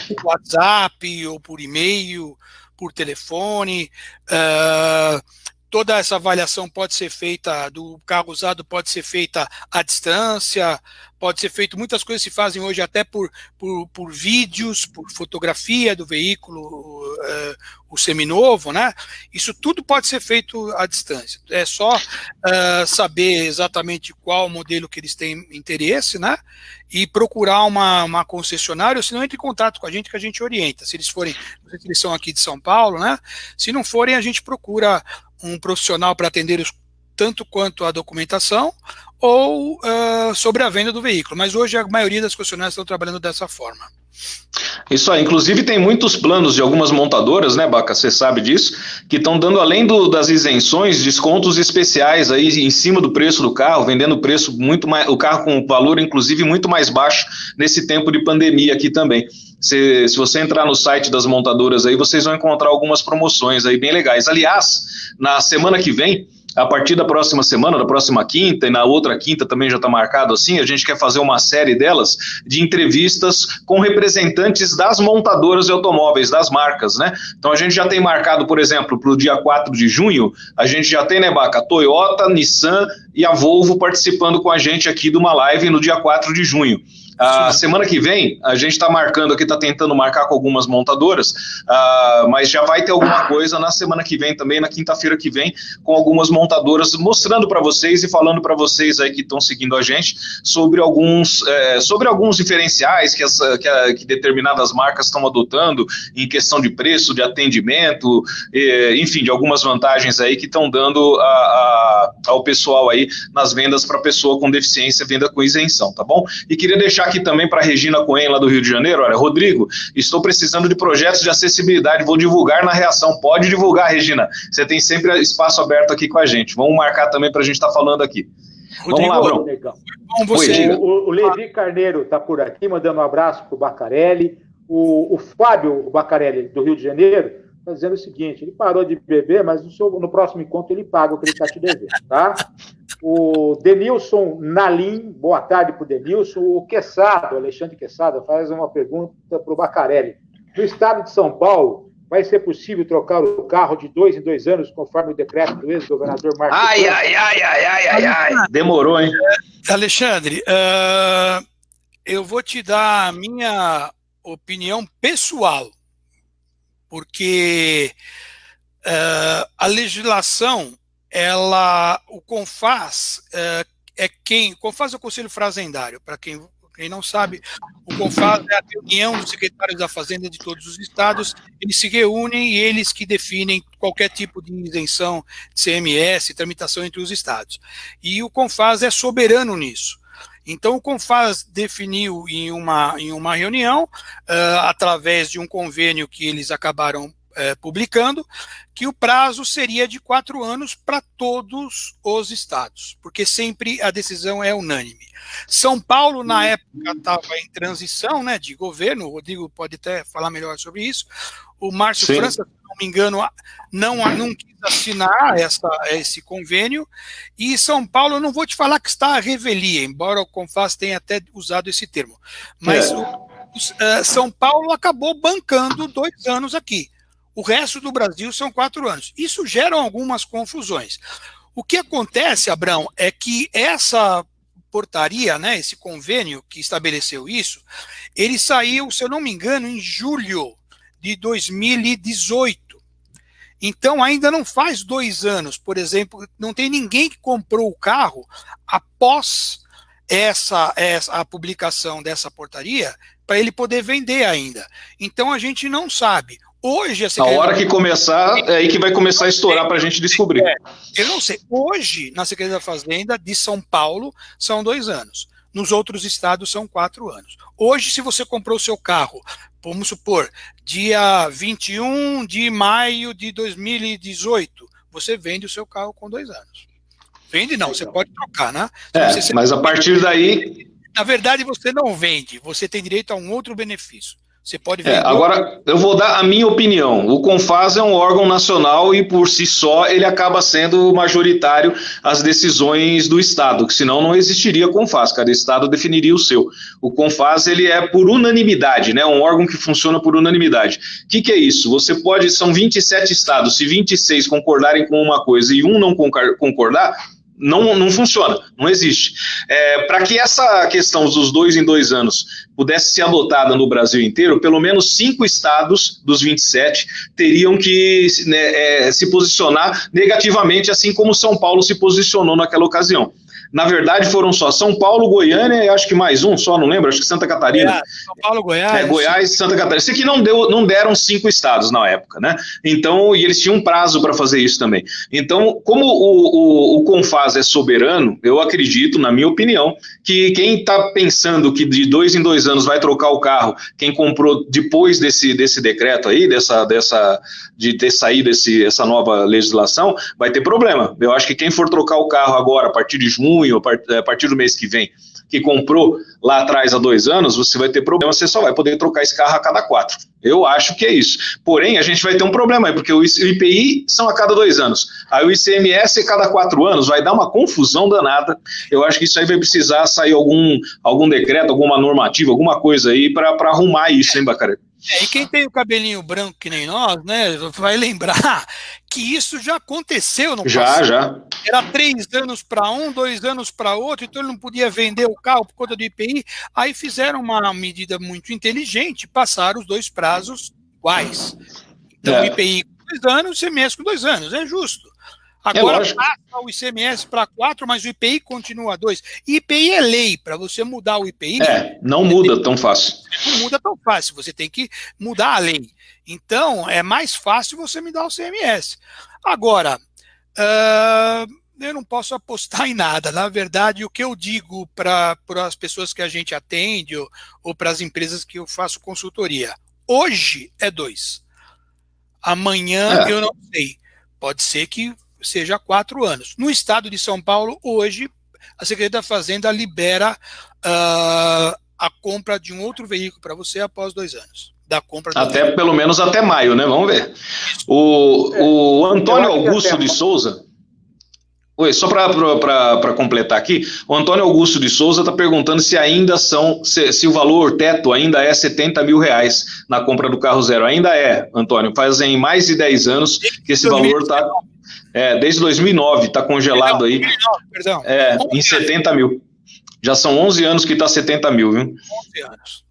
por WhatsApp ou por e-mail, por telefone. Toda essa avaliação pode ser feita, do carro usado pode ser feita à distância, pode ser feito, muitas coisas se fazem hoje até por vídeos, por fotografia do veículo, o seminovo, né? Isso tudo pode ser feito à distância. É só saber exatamente qual modelo que eles têm interesse, né? E procurar uma concessionária, ou se não, entre em contato com a gente que a gente orienta. Se eles forem, não sei se eles são aqui de São Paulo, né? Se não forem, a gente procura um profissional para atender tanto quanto a documentação ou sobre a venda do veículo. Mas hoje a maioria das concessionárias estão trabalhando dessa forma. Isso aí, inclusive tem muitos planos de algumas montadoras, né, Baca, você sabe disso, que estão dando, além das isenções, descontos especiais aí em cima do preço do carro, vendendo o carro com valor inclusive muito mais baixo nesse tempo de pandemia aqui também. Se você entrar no site das montadoras aí, vocês vão encontrar algumas promoções aí bem legais. Aliás, na semana que vem, a partir da próxima semana, da próxima quinta, e na outra quinta também já está marcado assim, a gente quer fazer uma série delas de entrevistas com representantes das montadoras de automóveis, das marcas, né? Então a gente já tem marcado, por exemplo, para o dia 4 de junho, a gente já tem, né, Baca, a Toyota, Nissan e a Volvo participando com a gente aqui de uma live no dia 4 de junho. A semana que vem, a gente está marcando aqui, está tentando marcar com algumas montadoras, mas já vai ter alguma coisa na semana que vem também, na quinta-feira que vem, com algumas montadoras, mostrando para vocês e falando para vocês aí que estão seguindo a gente sobre alguns diferenciais que determinadas marcas estão adotando em questão de preço, de atendimento, enfim, de algumas vantagens aí que estão dando ao pessoal aí nas vendas para pessoa com deficiência, venda com isenção, tá bom? E queria deixar aqui também para a Regina Cohen, lá do Rio de Janeiro. Olha, Rodrigo, estou precisando de projetos de acessibilidade, vou divulgar na reação. Pode divulgar, Regina, você tem sempre espaço aberto aqui com a gente. Vamos marcar também para a gente estar falando aqui. Rodrigo, vamos lá, Bruno. O Levi Carneiro está por aqui, mandando um abraço para o Bacarelli. O Fábio Bacarelli, do Rio de Janeiro, está dizendo o seguinte: ele parou de beber, mas no próximo encontro ele paga o que ele está te devendo, tá? O Denilson Nalim, boa tarde para o Denilson. O Quesada, Alexandre Quesada, faz uma pergunta para o Bacarelli. No estado de São Paulo, vai ser possível trocar o carro de 2 em 2 anos, conforme o decreto do ex-governador Marcos? Ai. Demorou, hein? Alexandre, eu vou te dar a minha opinião pessoal, porque a legislação, o CONFAZ CONFAZ é o Conselho Fazendário, para quem não sabe, o CONFAZ é a reunião dos secretários da Fazenda de todos os estados, eles se reúnem e eles que definem qualquer tipo de isenção de CMS, tramitação entre os estados. E o CONFAZ é soberano nisso. Então, o CONFAZ definiu em uma reunião, através de um convênio que eles acabaram publicando, que o prazo seria de 4 anos para todos os estados, porque sempre a decisão é unânime. São Paulo, na época, estava em transição, né, de governo, o Rodrigo pode até falar melhor sobre isso, o Márcio França, se não me engano, não quis assinar esse convênio, e São Paulo, eu não vou te falar que está à revelia, embora o CONFAZ tenha até usado esse termo, mas São Paulo acabou bancando 2 anos aqui. O resto do Brasil são 4 anos. Isso gera algumas confusões. O que acontece, Abrão, é que essa portaria, né, esse convênio que estabeleceu isso, ele saiu, se eu não me engano, em julho de 2018. Então, ainda não faz 2 anos, por exemplo, não tem ninguém que comprou o carro após a publicação dessa portaria para ele poder vender ainda. Então, a gente não sabe. Hoje, a hora que começar, é aí que vai começar a estourar para a gente descobrir. Eu não sei. Hoje, na Secretaria da Fazenda de São Paulo, são 2 anos. Nos outros estados, são 4 anos. Hoje, se você comprou o seu carro, vamos supor, dia 21 de maio de 2018, você vende o seu carro com 2 anos. Vende não, você pode trocar, né? Mas a partir daí... Na verdade, você não vende, você tem direito a um outro benefício. Você pode vender. Agora, eu vou dar a minha opinião. O CONFAZ é um órgão nacional e, por si só, ele acaba sendo majoritário às decisões do Estado, que senão não existiria CONFAZ, cada Estado definiria o seu. O CONFAZ, ele é por unanimidade, né? Um órgão que funciona por unanimidade. O que é isso? São 27 estados, se 26 concordarem com uma coisa e um não concordar, não funciona, não existe. Para que essa questão dos 2 em 2 anos pudesse ser adotada no Brasil inteiro, pelo menos 5 estados dos 27 teriam que se posicionar negativamente, assim como São Paulo se posicionou naquela ocasião. Na verdade, foram só São Paulo, Goiânia e acho que mais um, só não lembro, acho que Santa Catarina. São Paulo, Goiás. Goiás e Santa Catarina. Sei que não deram 5 estados na época, né? Então, e eles tinham um prazo para fazer isso também. Então, como o CONFAZ é soberano, eu acredito, na minha opinião, que quem está pensando que de 2 em 2 anos vai trocar o carro, quem comprou depois desse decreto aí, de ter saído essa nova legislação, vai ter problema. Eu acho que quem for trocar o carro agora, a partir de junho, junho, a partir do mês que vem, que comprou lá atrás há 2 anos, você vai ter problema, você só vai poder trocar esse carro a cada 4. Eu acho que é isso. Porém, a gente vai ter um problema aí, porque o IPI são a cada 2 anos. Aí o ICMS a cada 4 anos, vai dar uma confusão danada. Eu acho que isso aí vai precisar sair algum decreto, alguma normativa, alguma coisa aí para arrumar isso, hein, Bacaré? E quem tem o cabelinho branco que nem nós, né, vai lembrar que isso já aconteceu no passado. Já. Era 3 anos para um, 2 anos para outro, então ele não podia vender o carro por conta do IPI. Aí fizeram uma medida muito inteligente, passaram os 2 prazos iguais. Então, o IPI com 2 anos, o ICMS com 2 anos, é justo. Agora passa o ICMS para 4, mas o IPI continua 2. IPI é lei, para você mudar o IPI... não muda tão fácil. Não muda tão fácil, você tem que mudar a lei. Então, é mais fácil você me dar o CMS. Agora, eu não posso apostar em nada. Na verdade, o que eu digo para as pessoas que a gente atende ou para as empresas que eu faço consultoria, hoje é 2. Amanhã eu não sei. Pode ser que seja 4 anos. No estado de São Paulo, hoje, a Secretaria da Fazenda libera a compra de um outro veículo para você após 2 anos. Da compra pelo menos até maio, né? Vamos ver. O Antônio Augusto de Souza... Oi, só para completar aqui, o Antônio Augusto de Souza está perguntando se o valor teto ainda é R$70 mil na compra do carro zero. Ainda é, Antônio, fazem mais de 10 anos que esse valor está... desde 2009 está congelado aí. Perdão. Em 70 mil. Já são 11 anos que está 70 mil, viu? 11 anos.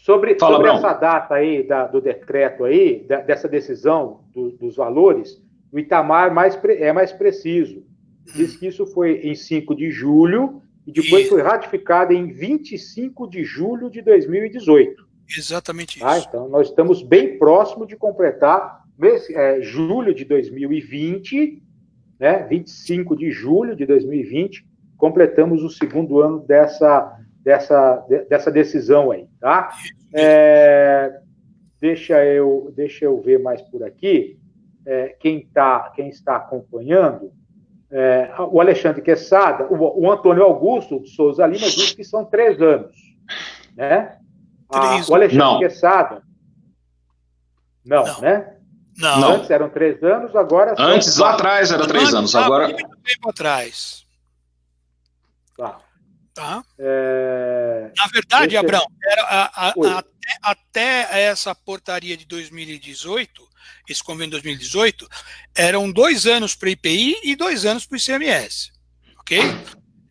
Sobre essa data aí, do decreto aí, dessa decisão dos valores, o Itamar é mais preciso. Diz que isso foi em 5 de julho e depois foi ratificado em 25 de julho de 2018. Exatamente isso. Então, nós estamos bem próximo de completar julho de 2020, né? 25 de julho de 2020, completamos o 2º ano dessa decisão aí, tá? Deixa eu ver mais por aqui. Quem está acompanhando... o Alexandre Quesada, o Antônio Augusto de Souza Lima diz que são 3 anos, né? O Alexandre Quesada, não, né? Não. Antes eram 3 anos, agora... Antes, lá atrás, era 3 anos, agora... Muito tempo atrás. Tá. Na verdade, Abrão, até essa portaria de 2018... esse convênio de 2018, eram 2 anos para IPI e 2 anos para o ICMS, ok?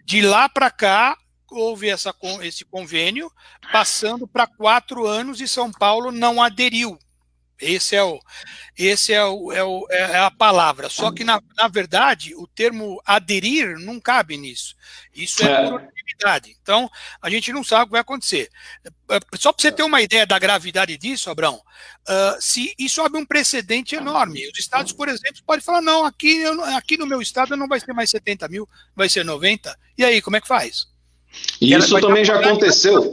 De lá para cá, houve esse convênio, passando para 4 anos e São Paulo não aderiu. É a palavra. Só que, na verdade, o termo aderir não cabe nisso. Isso é por unanimidade. Então, a gente não sabe o que vai acontecer. Só para você ter uma ideia da gravidade disso, Abrão, se isso abre um precedente enorme. Os estados, por exemplo, podem falar, não, aqui no meu estado não vai ser mais 70 mil, vai ser 90. E aí, como é que faz? E isso também já aconteceu.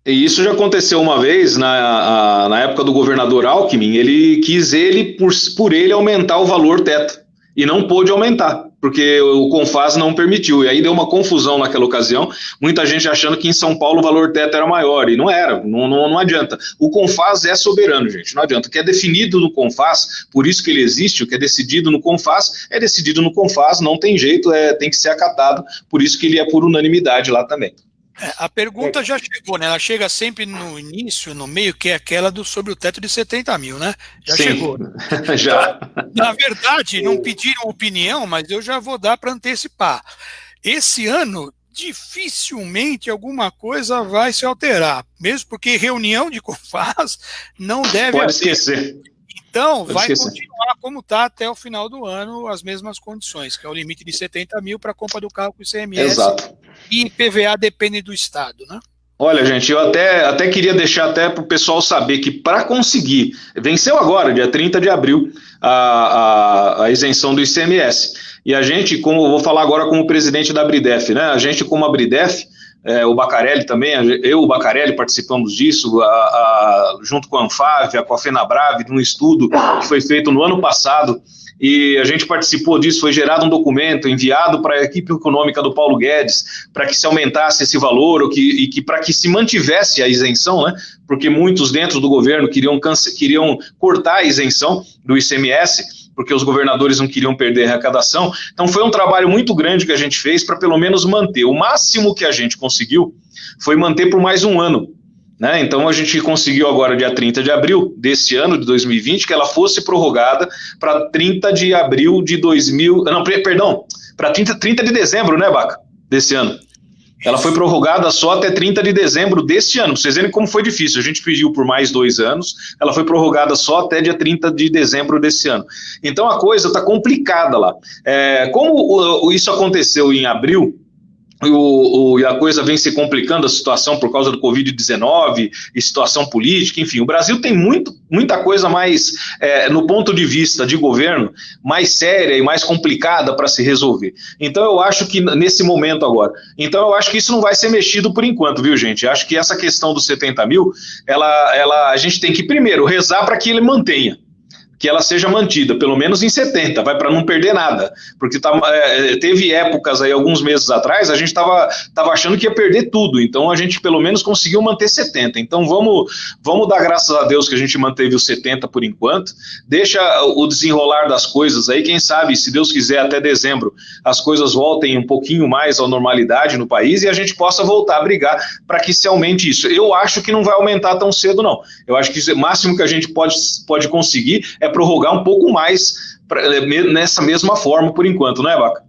E isso já aconteceu uma vez, na época do governador Alckmin, ele quis por ele aumentar o valor teto, e não pôde aumentar, porque o CONFAS não permitiu, e aí deu uma confusão naquela ocasião, muita gente achando que em São Paulo o valor teto era maior, e não era, não adianta. O CONFAS é soberano, gente, não adianta. O que é definido no CONFAS, por isso que ele existe, o que é decidido no CONFAS, é decidido no CONFAS, não tem jeito, tem que ser acatado, por isso que ele é por unanimidade lá também. A pergunta já chegou, né? Ela chega sempre no início, no meio, que é aquela sobre o teto de 70 mil, né? Já chegou. Já. Na verdade, não pediram opinião, mas eu já vou dar para antecipar. Esse ano, dificilmente alguma coisa vai se alterar, mesmo porque reunião de CONFAS não deve Pode esquecer. Então, vai continuar como está até o final do ano, as mesmas condições, que é o limite de 70 mil para a compra do carro com ICMS. Exato. E PVA depende do estado, né? Olha, gente, eu até queria deixar até para o pessoal saber que para conseguir, venceu agora, dia 30 de abril, a isenção do ICMS. E a gente, como eu vou falar agora como presidente da Abridef, né? A gente, como Abridef, o Bacarelli também, o Bacarelli participamos disso, junto com a Anfávia, com a FenaBrave, de um estudo que foi feito no ano passado, e a gente participou disso, foi gerado um documento enviado para a equipe econômica do Paulo Guedes, para que se aumentasse esse valor, para que se mantivesse a isenção, né? Porque muitos dentro do governo queriam cortar a isenção do ICMS, porque os governadores não queriam perder a arrecadação. Então foi um trabalho muito grande que a gente fez para pelo menos manter. O máximo que a gente conseguiu foi manter por mais um ano, né? Então a gente conseguiu agora, dia 30 de abril desse ano, de 2020, que ela fosse prorrogada para 30 de abril de 2000... Não, perdão, para 30 de dezembro, né, Baca? Desse ano. Ela foi prorrogada só até 30 de dezembro deste ano. Pra vocês verem como foi difícil. A gente pediu por mais 2 anos, ela foi prorrogada só até dia 30 de dezembro desse ano. Então a coisa está complicada lá. Como isso aconteceu em abril, e a coisa vem se complicando, a situação por causa do Covid-19 e situação política, enfim, o Brasil tem muita coisa mais, no ponto de vista de governo, mais séria e mais complicada para se resolver. Então eu acho que nesse momento agora, então eu acho que isso não vai ser mexido por enquanto, viu, gente? Eu acho que essa questão dos 70 mil, a gente tem que primeiro rezar para que ele mantenha, que ela seja mantida, pelo menos em 70, vai para não perder nada, porque teve épocas aí, alguns meses atrás, a gente estava achando que ia perder tudo, então a gente pelo menos conseguiu manter 70, então vamos dar graças a Deus que a gente manteve os 70 por enquanto, deixa o desenrolar das coisas aí, quem sabe, se Deus quiser, até dezembro, as coisas voltem um pouquinho mais à normalidade no país e a gente possa voltar a brigar para que se aumente isso. Eu acho que não vai aumentar tão cedo, não. Eu acho que o máximo que a gente pode conseguir é prorrogar um pouco mais nessa mesma forma por enquanto, não é, Baca?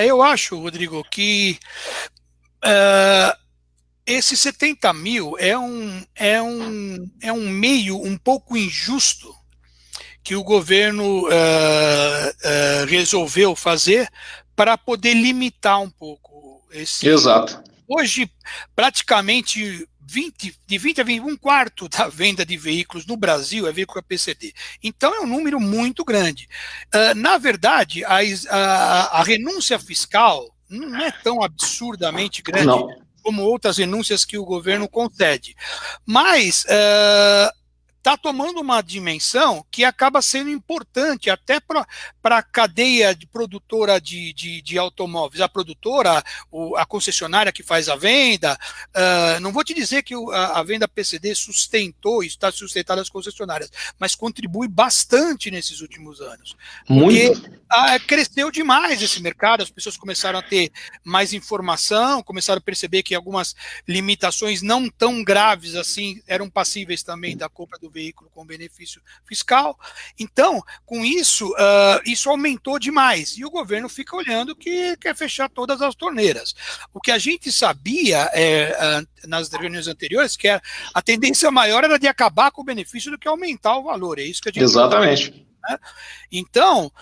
Eu acho, Rodrigo, que esse 70 mil é um meio um pouco injusto que o governo resolveu fazer para poder limitar um pouco esse. Exato. Hoje, praticamente 20 a 21 quarto da venda de veículos no Brasil é veículo a PCD. Então é um número muito grande. Na verdade, a renúncia fiscal não é tão absurdamente grande como outras renúncias que o governo concede. Mas está tomando uma dimensão que acaba sendo importante até para a cadeia de produtora de automóveis, a produtora, a concessionária que faz a venda. Não vou te dizer que a venda PCD está sustentada as concessionárias, mas contribui bastante nesses últimos anos. Porque cresceu demais esse mercado, as pessoas começaram a ter mais informação, começaram a perceber que algumas limitações não tão graves assim eram passíveis também da compra do veículo com benefício fiscal. Então, com isso, isso aumentou demais. E o governo fica olhando que quer fechar todas as torneiras. O que a gente sabia nas reuniões anteriores, que a tendência maior era de acabar com o benefício do que aumentar o valor. É isso que a gente Exatamente. Né? Então,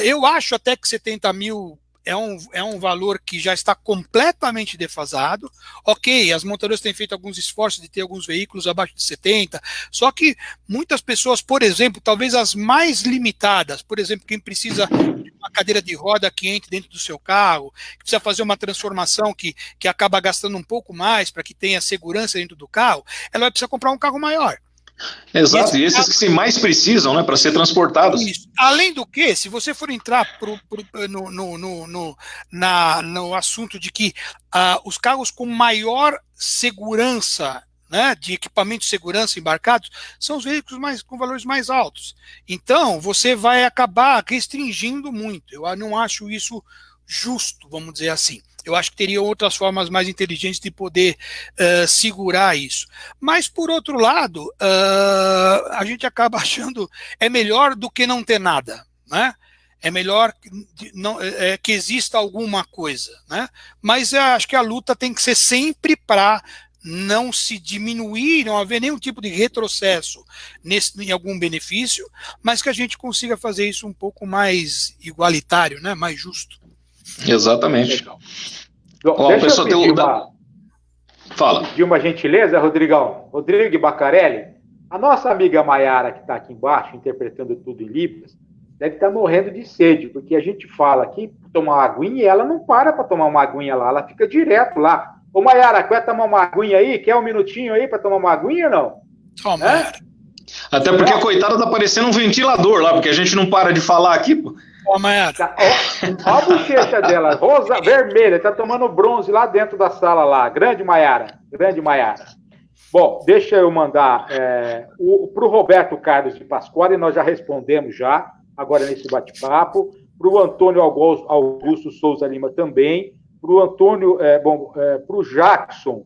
eu acho até que 70 mil é um valor que já está completamente defasado. Ok, as montadoras têm feito alguns esforços de ter alguns veículos abaixo de 70, só que muitas pessoas, por exemplo, talvez as mais limitadas, por exemplo, quem precisa de uma cadeira de roda que entre dentro do seu carro, que precisa fazer uma transformação que acaba gastando um pouco mais para que tenha segurança dentro do carro, ela vai precisar comprar um carro maior. Exato, e esses que mais precisam, né, para ser transportados. Isso. Além do que, se você for entrar no assunto de que os carros com maior segurança, né, de equipamento de segurança embarcados, são os veículos com valores mais altos. Então, você vai acabar restringindo muito. Eu não acho isso justo, vamos dizer assim. Eu acho que teria outras formas mais inteligentes de poder segurar isso. Mas, por outro lado, a gente acaba achando é melhor do que não ter nada, né? É melhor que exista alguma coisa, né? Mas eu acho que a luta tem que ser sempre para não se diminuir, não haver nenhum tipo de retrocesso em algum benefício, mas que a gente consiga fazer isso um pouco mais igualitário, né? Mais justo. Exatamente. Deixa eu Fala. pedir uma gentileza, Rodrigão. Rodrigo Bacarelli, a nossa amiga Maiara, que está aqui embaixo, interpretando tudo em Libras, deve estar morrendo de sede, porque a gente fala aqui, tomar uma aguinha, e ela não para tomar uma aguinha lá, ela fica direto lá. Ô, Maiara, quer tomar uma aguinha aí? Quer um minutinho aí para tomar uma aguinha ou não? Toma, Maiara. Até porque a coitada tá parecendo um ventilador lá, porque a gente não para de falar aqui, pô. Ó, Maiara. Ó a bochecha dela, rosa, vermelha, tá tomando bronze lá dentro da sala lá. Grande Maiara, grande Maiara. Bom, deixa eu mandar para o Roberto Carlos de Pasquale, nós já respondemos já, agora nesse bate-papo. Para o Antônio Augusto Souza Lima também. Para o Antônio, para o Jackson,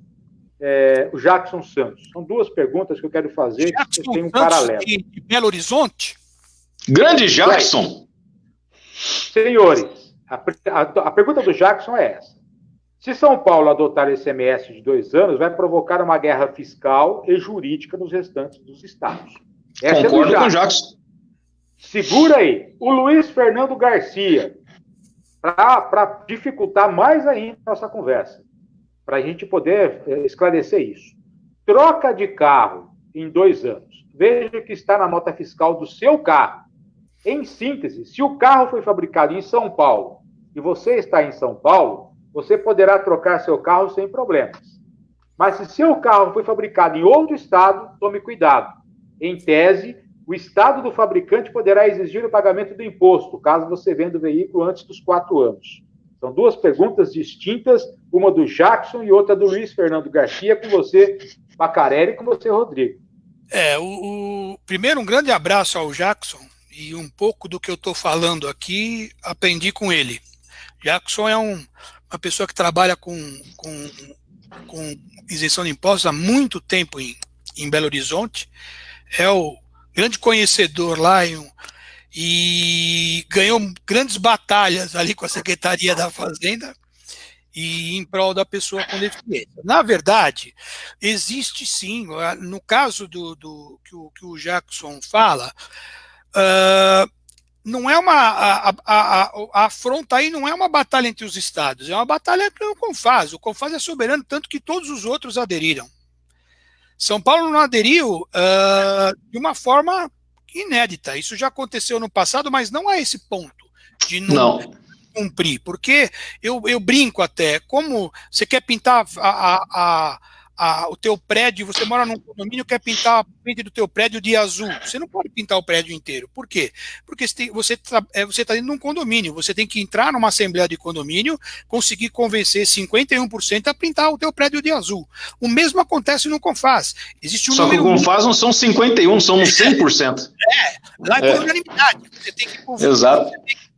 o Jackson Santos. São duas perguntas que eu quero fazer, que tem um paralelo. De Belo Horizonte? Grande Jackson! Senhores, a pergunta do Jackson é essa. Se São Paulo adotar ICMS de 2 anos, vai provocar uma guerra fiscal e jurídica nos restantes dos estados. Concordo com o Jackson. Segura aí. O Luiz Fernando Garcia, para dificultar mais ainda a nossa conversa, para a gente poder esclarecer isso. Troca de carro em 2 anos. Veja que está na nota fiscal do seu carro. Em síntese, se o carro foi fabricado em São Paulo e você está em São Paulo, você poderá trocar seu carro sem problemas. Mas se seu carro foi fabricado em outro estado, tome cuidado. Em tese, o estado do fabricante poderá exigir o pagamento do imposto, caso você venda o veículo antes dos 4 anos. São duas perguntas distintas, uma do Jackson e outra do Luiz Fernando Garcia, com você, Bacarelli, e com você, Rodrigo. Primeiro, um grande abraço ao Jackson, e um pouco do que eu estou falando aqui, aprendi com ele. Jackson é uma pessoa que trabalha com isenção de impostos há muito tempo em Belo Horizonte, é o grande conhecedor lá e ganhou grandes batalhas ali com a Secretaria da Fazenda e em prol da pessoa com deficiência. Na verdade, existe sim, no caso que o Jackson fala, não é a afronta aí não é uma batalha entre os estados, é uma batalha com o CONFAS. O CONFAS é soberano, tanto que todos os outros aderiram. São Paulo não aderiu de uma forma inédita. Isso já aconteceu no passado, mas não a esse ponto de não cumprir. Porque eu brinco até, como você quer pintar o teu prédio, você mora num condomínio, quer pintar a frente do teu prédio de azul. Você não pode pintar o prédio inteiro. Por quê? Porque você está dentro de um condomínio. Você tem que entrar numa assembleia de condomínio, conseguir convencer 51% a pintar o teu prédio de azul. O mesmo acontece no CONFAS. Existe Só que o CONFAS não são 51%, são 100%. Lá é por unanimidade. Você tem que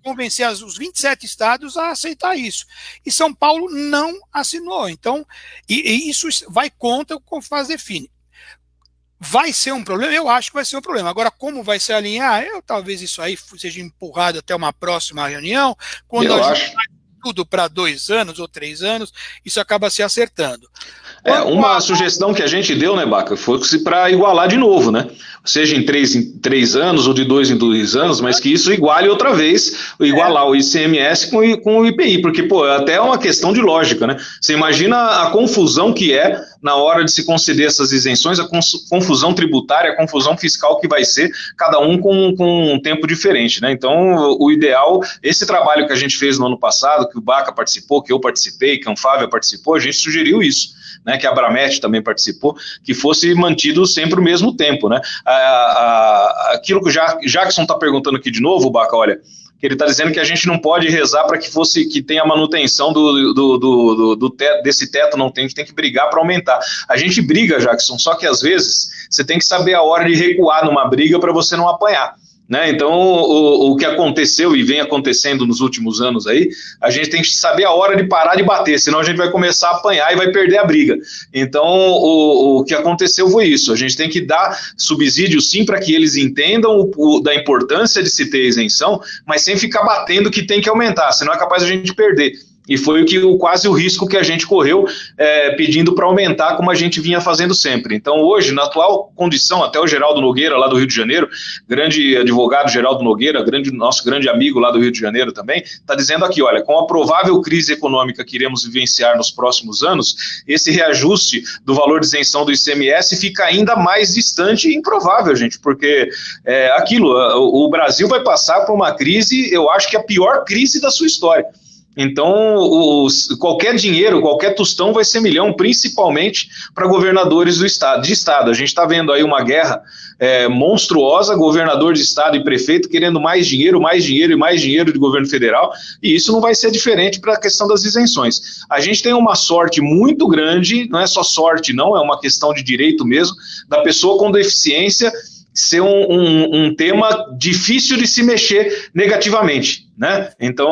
convencer os 27 estados a aceitar isso. E São Paulo não assinou. Então, e isso vai contra o que o CONFAS define. Vai ser um problema? Eu acho que vai ser um problema. Agora, como vai se alinhar? Talvez isso aí seja empurrado até uma próxima reunião, quando a gente faz tudo para 2 anos ou 3 anos, isso acaba se acertando. Uma sugestão que a gente deu, né, Baca, foi para igualar de novo, né? Seja em 3 anos ou de 2 em 2 anos, mas que isso iguale outra vez, igualar o ICMS com o IPI, porque, até é uma questão de lógica, né? Você imagina a confusão que é na hora de se conceder essas isenções, a confusão tributária, a confusão fiscal que vai ser, cada um com um tempo diferente, né? Então, o ideal, esse trabalho que a gente fez no ano passado, que o Baca participou, que eu participei, que a Anfávia participou, a gente sugeriu isso, né, que a Abramet também participou, que fosse mantido sempre o mesmo tempo, né? Aquilo que o Jackson está perguntando aqui de novo, Baca, olha, que ele está dizendo que a gente não pode rezar para que tenha manutenção desse teto, não tem, a gente tem que brigar para aumentar. A gente briga, Jackson, só que às vezes você tem que saber a hora de recuar numa briga para você não apanhar. Né? Então, o que aconteceu e vem acontecendo nos últimos anos aí, a gente tem que saber a hora de parar de bater, senão a gente vai começar a apanhar e vai perder a briga. Então, o que aconteceu foi isso, a gente tem que dar subsídio sim para que eles entendam da importância de se ter isenção, mas sem ficar batendo que tem que aumentar, senão é capaz de a gente perder. E foi quase o risco que a gente correu, pedindo para aumentar, como a gente vinha fazendo sempre. Então, hoje, na atual condição, até o Geraldo Nogueira, lá do Rio de Janeiro, grande advogado Geraldo Nogueira, nosso grande amigo lá do Rio de Janeiro também, está dizendo aqui, olha, com a provável crise econômica que iremos vivenciar nos próximos anos, esse reajuste do valor de isenção do ICMS fica ainda mais distante e improvável, gente, porque o Brasil vai passar por uma crise, eu acho que a pior crise da sua história. Então, qualquer dinheiro, qualquer tostão vai ser milhão, principalmente para governadores de estado. A gente está vendo aí uma guerra monstruosa, governador de estado e prefeito querendo mais dinheiro e mais dinheiro de governo federal, e isso não vai ser diferente para a questão das isenções. A gente tem uma sorte muito grande, não é só sorte não, é uma questão de direito mesmo, da pessoa com deficiência ser um tema difícil de se mexer negativamente, né? Então,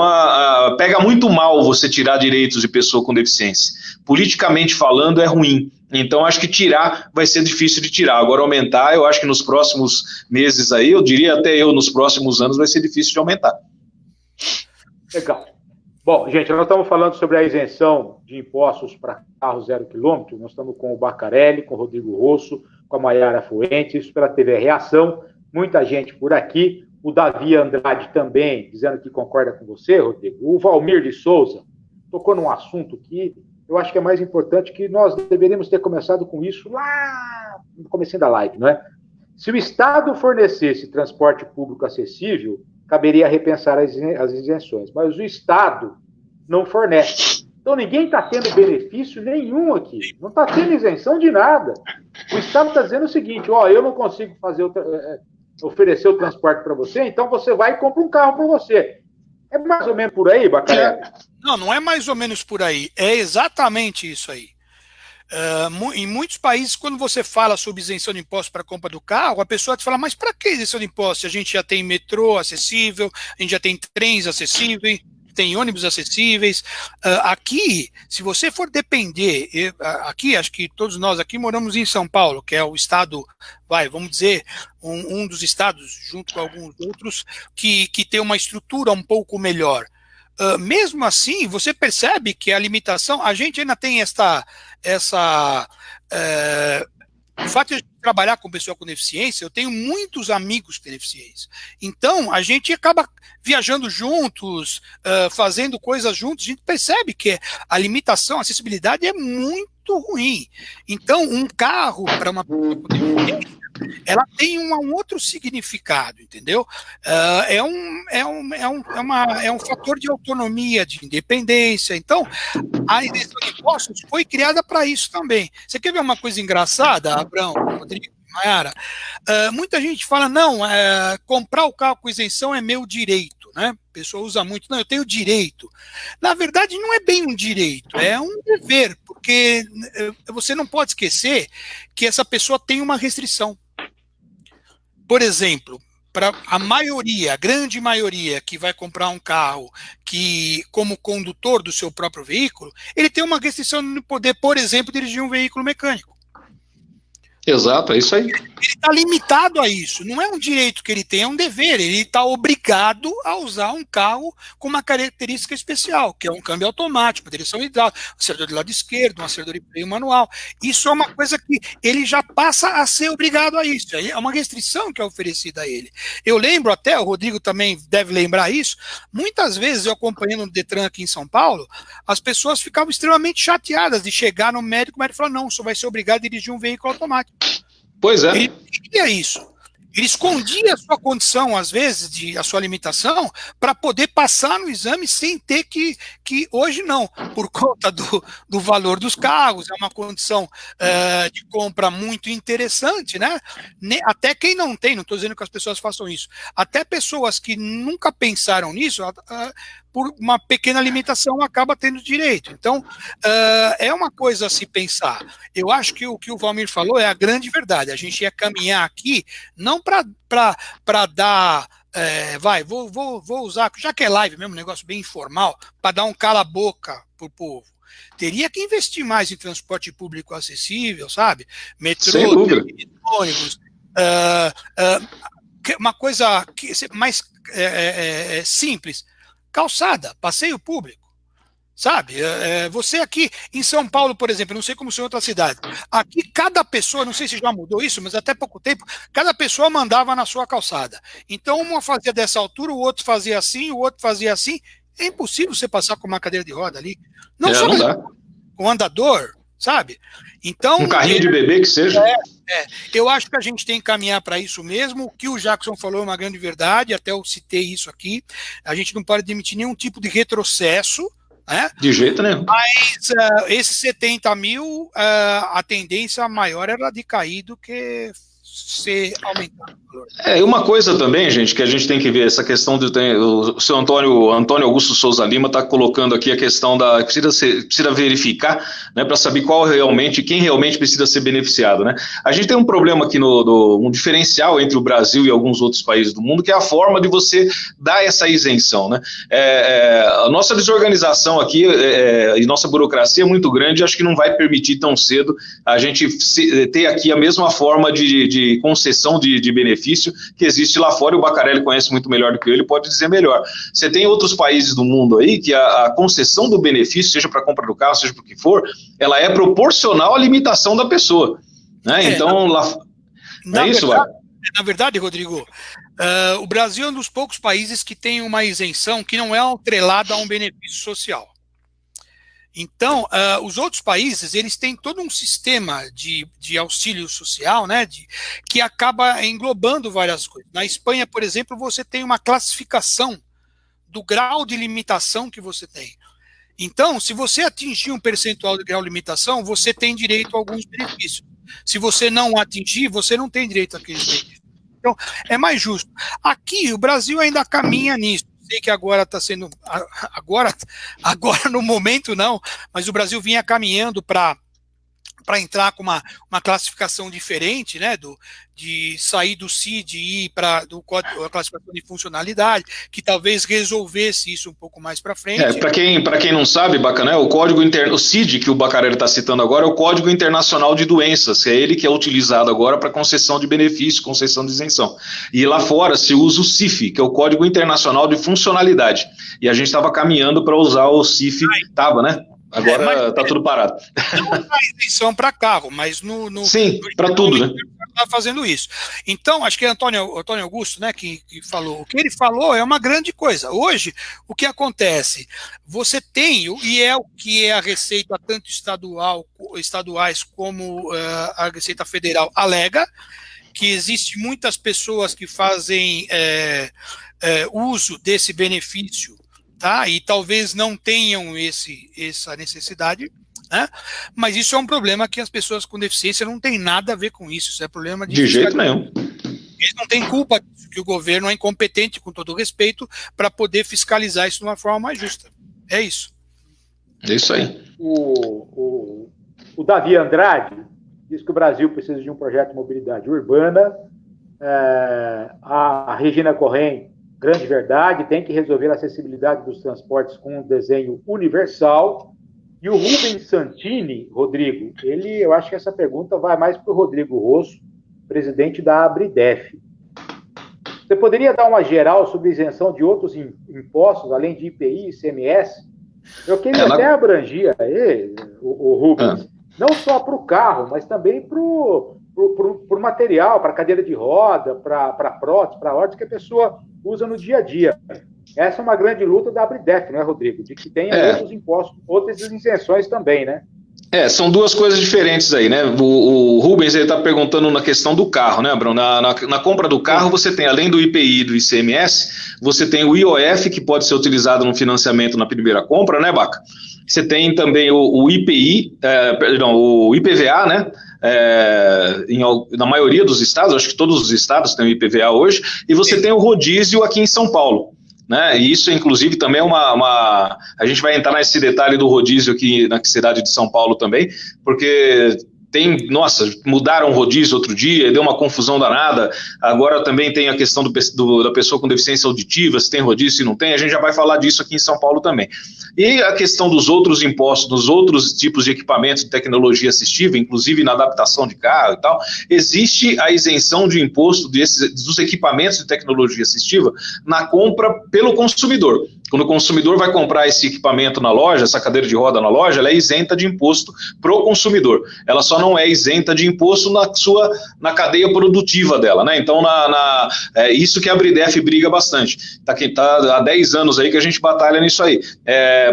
pega muito mal você tirar direitos de pessoa com deficiência. Politicamente falando, é ruim. Então, acho que tirar vai ser difícil de tirar. Agora, aumentar, eu acho que nos próximos meses aí, eu diria até nos próximos anos, vai ser difícil de aumentar. Legal. Bom, gente, nós estamos falando sobre a isenção de impostos para carro 0 km. Nós estamos com o Bacarelli, com o Rodrigo Rosso, com a Maiara Fuentes, pela TV Reação. Muita gente por aqui. O Davi Andrade também, dizendo que concorda com você, Rodrigo. O Valmir de Souza tocou num assunto que eu acho que é mais importante, que nós deveríamos ter começado com isso lá no comecinho da live, não é? Se o Estado fornecesse transporte público acessível, caberia repensar as isenções, mas o Estado não fornece. Então ninguém está tendo benefício nenhum aqui, não está tendo isenção de nada. O Estado está dizendo o seguinte, eu não consigo oferecer o transporte para você, então você vai e compra um carro para você. É mais ou menos por aí, Bacarelli? Não é mais ou menos por aí, é exatamente isso aí. Em muitos países, quando você fala sobre isenção de impostos para a compra do carro, a pessoa te fala, mas para que isenção de impostos? A gente já tem metrô acessível, a gente já tem trens acessíveis, tem ônibus acessíveis. Aqui, se você for depender, aqui, acho que todos nós aqui moramos em São Paulo, que é o estado, vamos dizer, um dos estados, junto com alguns outros, que tem uma estrutura um pouco melhor. Mesmo assim, você percebe que a limitação, a gente ainda tem o fato de trabalhar com pessoa com deficiência, eu tenho muitos amigos com deficiência. Então, a gente acaba viajando juntos, fazendo coisas juntos, a gente percebe que a limitação, a acessibilidade é muito ruim. Então, um carro para uma pessoa com deficiência, ela tem um outro significado, entendeu? É um fator de autonomia, de independência. Então, a isenção de impostos foi criada para isso também. Você quer ver uma coisa engraçada, Abrão, Rodrigo, Maiara? Muita gente fala, não, comprar o carro com isenção é meu direito, né? A pessoa usa muito, não, eu tenho direito. Na verdade, não é bem um direito, é um dever, porque você não pode esquecer que essa pessoa tem uma restrição. Por exemplo, para a grande maioria que vai comprar um carro que, como condutor do seu próprio veículo, ele tem uma restrição de poder, por exemplo, dirigir um veículo mecânico. Exato, é isso aí. Ele está limitado a isso, não é um direito que ele tem, é um dever, ele está obrigado a usar um carro com uma característica especial, que é um câmbio automático, direção hidráulica, um acelerador de lado esquerdo, um acelerador de freio manual. Isso é uma coisa que ele já passa a ser obrigado a isso, é uma restrição que é oferecida a ele. Eu lembro até, o Rodrigo também deve lembrar isso, muitas vezes eu acompanhando o Detran aqui em São Paulo, as pessoas ficavam extremamente chateadas de chegar no médico, o médico falou, não, você vai ser obrigado a dirigir um veículo automático. Pois é. Ele queria isso. Ele escondia a sua condição, às vezes, a sua limitação, para poder passar no exame sem ter que hoje não, por conta do valor dos carros, é uma condição de compra muito interessante, né? Até quem não tem, não estou dizendo que as pessoas façam isso, até pessoas que nunca pensaram nisso, por uma pequena limitação, acaba tendo direito. Então, é uma coisa a se pensar. Eu acho que o que o Valmir falou é a grande verdade. A gente ia caminhar aqui, não para dar... vou usar, já que é live mesmo, um negócio bem informal, para dar um cala-boca para o povo. Teria que investir mais em transporte público acessível, sabe? Metrô, ônibus. Uma coisa mais simples. Calçada, passeio público. Sabe, você aqui em São Paulo, por exemplo, não sei como são em outra cidade, aqui cada pessoa, não sei se já mudou isso, mas até pouco tempo, cada pessoa mandava na sua calçada. Então, uma fazia dessa altura, o outro fazia assim, o outro fazia assim. É impossível você passar com uma cadeira de roda ali. Não só não dá. com andador, sabe? Então, um carrinho de bebê que seja. Eu acho que a gente tem que caminhar para isso mesmo. O que o Jackson falou é uma grande verdade, até eu citei isso aqui. A gente não pode admitir nenhum tipo de retrocesso, né? De jeito nenhum. Mas esses 70 mil, a tendência maior era de cair do que ser aumentado. E uma coisa também, gente, que a gente tem que ver, essa questão o seu Antônio Augusto Souza Lima está colocando aqui a questão da precisa verificar, né, para saber quem realmente precisa ser beneficiado, né? A gente tem um problema aqui um diferencial entre o Brasil e alguns outros países do mundo, que é a forma de você dar essa isenção, né? A nossa desorganização aqui e nossa burocracia é muito grande, acho que não vai permitir tão cedo a gente ter aqui a mesma forma de concessão de benefício que existe lá fora, e o Bacarelli conhece muito melhor do que eu, ele pode dizer melhor. Você tem outros países do mundo aí que a concessão do benefício, seja para a compra do carro, seja para o que for, ela é proporcional à limitação da pessoa, né? Então, é isso, vai. Na verdade, Rodrigo, o Brasil é um dos poucos países que tem uma isenção que não é atrelada a um benefício social. Então, os outros países, eles têm todo um sistema de auxílio social, né, que acaba englobando várias coisas. Na Espanha, por exemplo, você tem uma classificação do grau de limitação que você tem. Então, se você atingir um percentual de grau de limitação, você tem direito a alguns benefícios. Se você não atingir, você não tem direito àqueles benefícios. Então, é mais justo. Aqui, o Brasil ainda caminha nisso. Sei que agora está sendo, agora no momento não, mas o Brasil vinha caminhando para entrar com uma classificação diferente, né, de sair do CID e ir para a classificação de funcionalidade, que talvez resolvesse isso um pouco mais para frente. Para quem não sabe, Bacana, o CID que o Bacarelli está citando agora é o Código Internacional de Doenças, que é ele que é utilizado agora para concessão de benefício, concessão de isenção. E lá fora se usa o CIF, que é o Código Internacional de Funcionalidade. E a gente estava caminhando para usar o CIF, né? Agora está tudo parado. Não a isenção para carro, mas sim, para tudo, né? Está fazendo isso. Então, acho que é Antônio Augusto, né, que falou. O que ele falou é uma grande coisa. Hoje, o que acontece? Você tem, e é o que é a Receita, tanto estaduais como a Receita Federal alega, que existe muitas pessoas que fazem uso desse benefício, tá? E talvez não tenham essa necessidade, né? Mas isso é um problema que as pessoas com deficiência não têm nada a ver com isso. Isso é problema de jeito nenhum. Eles não têm culpa disso, que o governo é incompetente, com todo respeito, para poder fiscalizar isso de uma forma mais justa. É isso. É isso aí. O Davi Andrade diz que o Brasil precisa de um projeto de mobilidade urbana. A Regina Corrêa, grande verdade, tem que resolver a acessibilidade dos transportes com um desenho universal. E o Rubens Santini, Rodrigo, eu acho que essa pergunta vai mais para o Rodrigo Rosso, presidente da Abridef. Você poderia dar uma geral sobre isenção de outros impostos, além de IPI e ICMS? Eu queria até abrangir o Rubens, não só para o carro, mas também para o material, para cadeira de roda, para prótese, para órtese que a pessoa usa no dia a dia. Essa é uma grande luta da Abridef, não é, Rodrigo? De que tenha outros impostos, outras isenções também, né? São duas coisas diferentes aí, né? O Rubens está perguntando na questão do carro, né, Bruno? Na compra do carro, você tem, além do IPI e do ICMS, você tem o IOF, que pode ser utilizado no financiamento na primeira compra, né, Baca? Você tem também o IPI, o IPVA, né? Na maioria dos estados, acho que todos os estados têm o IPVA hoje, e você tem o rodízio aqui em São Paulo, né? E isso, inclusive, também é a gente vai entrar nesse detalhe do rodízio aqui na cidade de São Paulo também, porque nossa, mudaram o rodízio outro dia, deu uma confusão danada, agora também tem a questão da pessoa com deficiência auditiva, se tem rodízio, se não tem, a gente já vai falar disso aqui em São Paulo também. E a questão dos outros impostos, dos outros tipos de equipamentos de tecnologia assistiva, inclusive na adaptação de carro e tal, existe a isenção de imposto dos equipamentos de tecnologia assistiva na compra pelo consumidor. Quando o consumidor vai comprar esse equipamento na loja, essa cadeira de roda na loja, ela é isenta de imposto pro consumidor. Ela só não é isenta de imposto na cadeia produtiva dela, né? Então, isso que a Bridef briga bastante. Tá há 10 anos aí que a gente batalha nisso aí.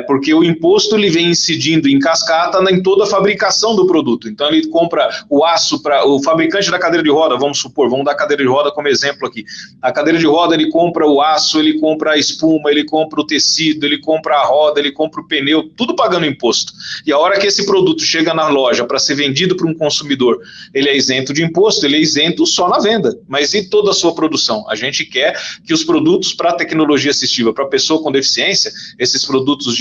Porque o imposto ele vem incidindo em cascata em toda a fabricação do produto. Então, ele compra o aço para o fabricante da cadeira de roda, vamos dar a cadeira de roda como exemplo aqui. A cadeira de roda, ele compra o aço, ele compra a espuma, ele compra o tecido, ele compra a roda, ele compra o pneu, tudo pagando imposto. E a hora que esse produto chega na loja para ser vendido para um consumidor, ele é isento de imposto, ele é isento só na venda. Mas e toda a sua produção? A gente quer que os produtos para tecnologia assistiva, para pessoa com deficiência, esses produtos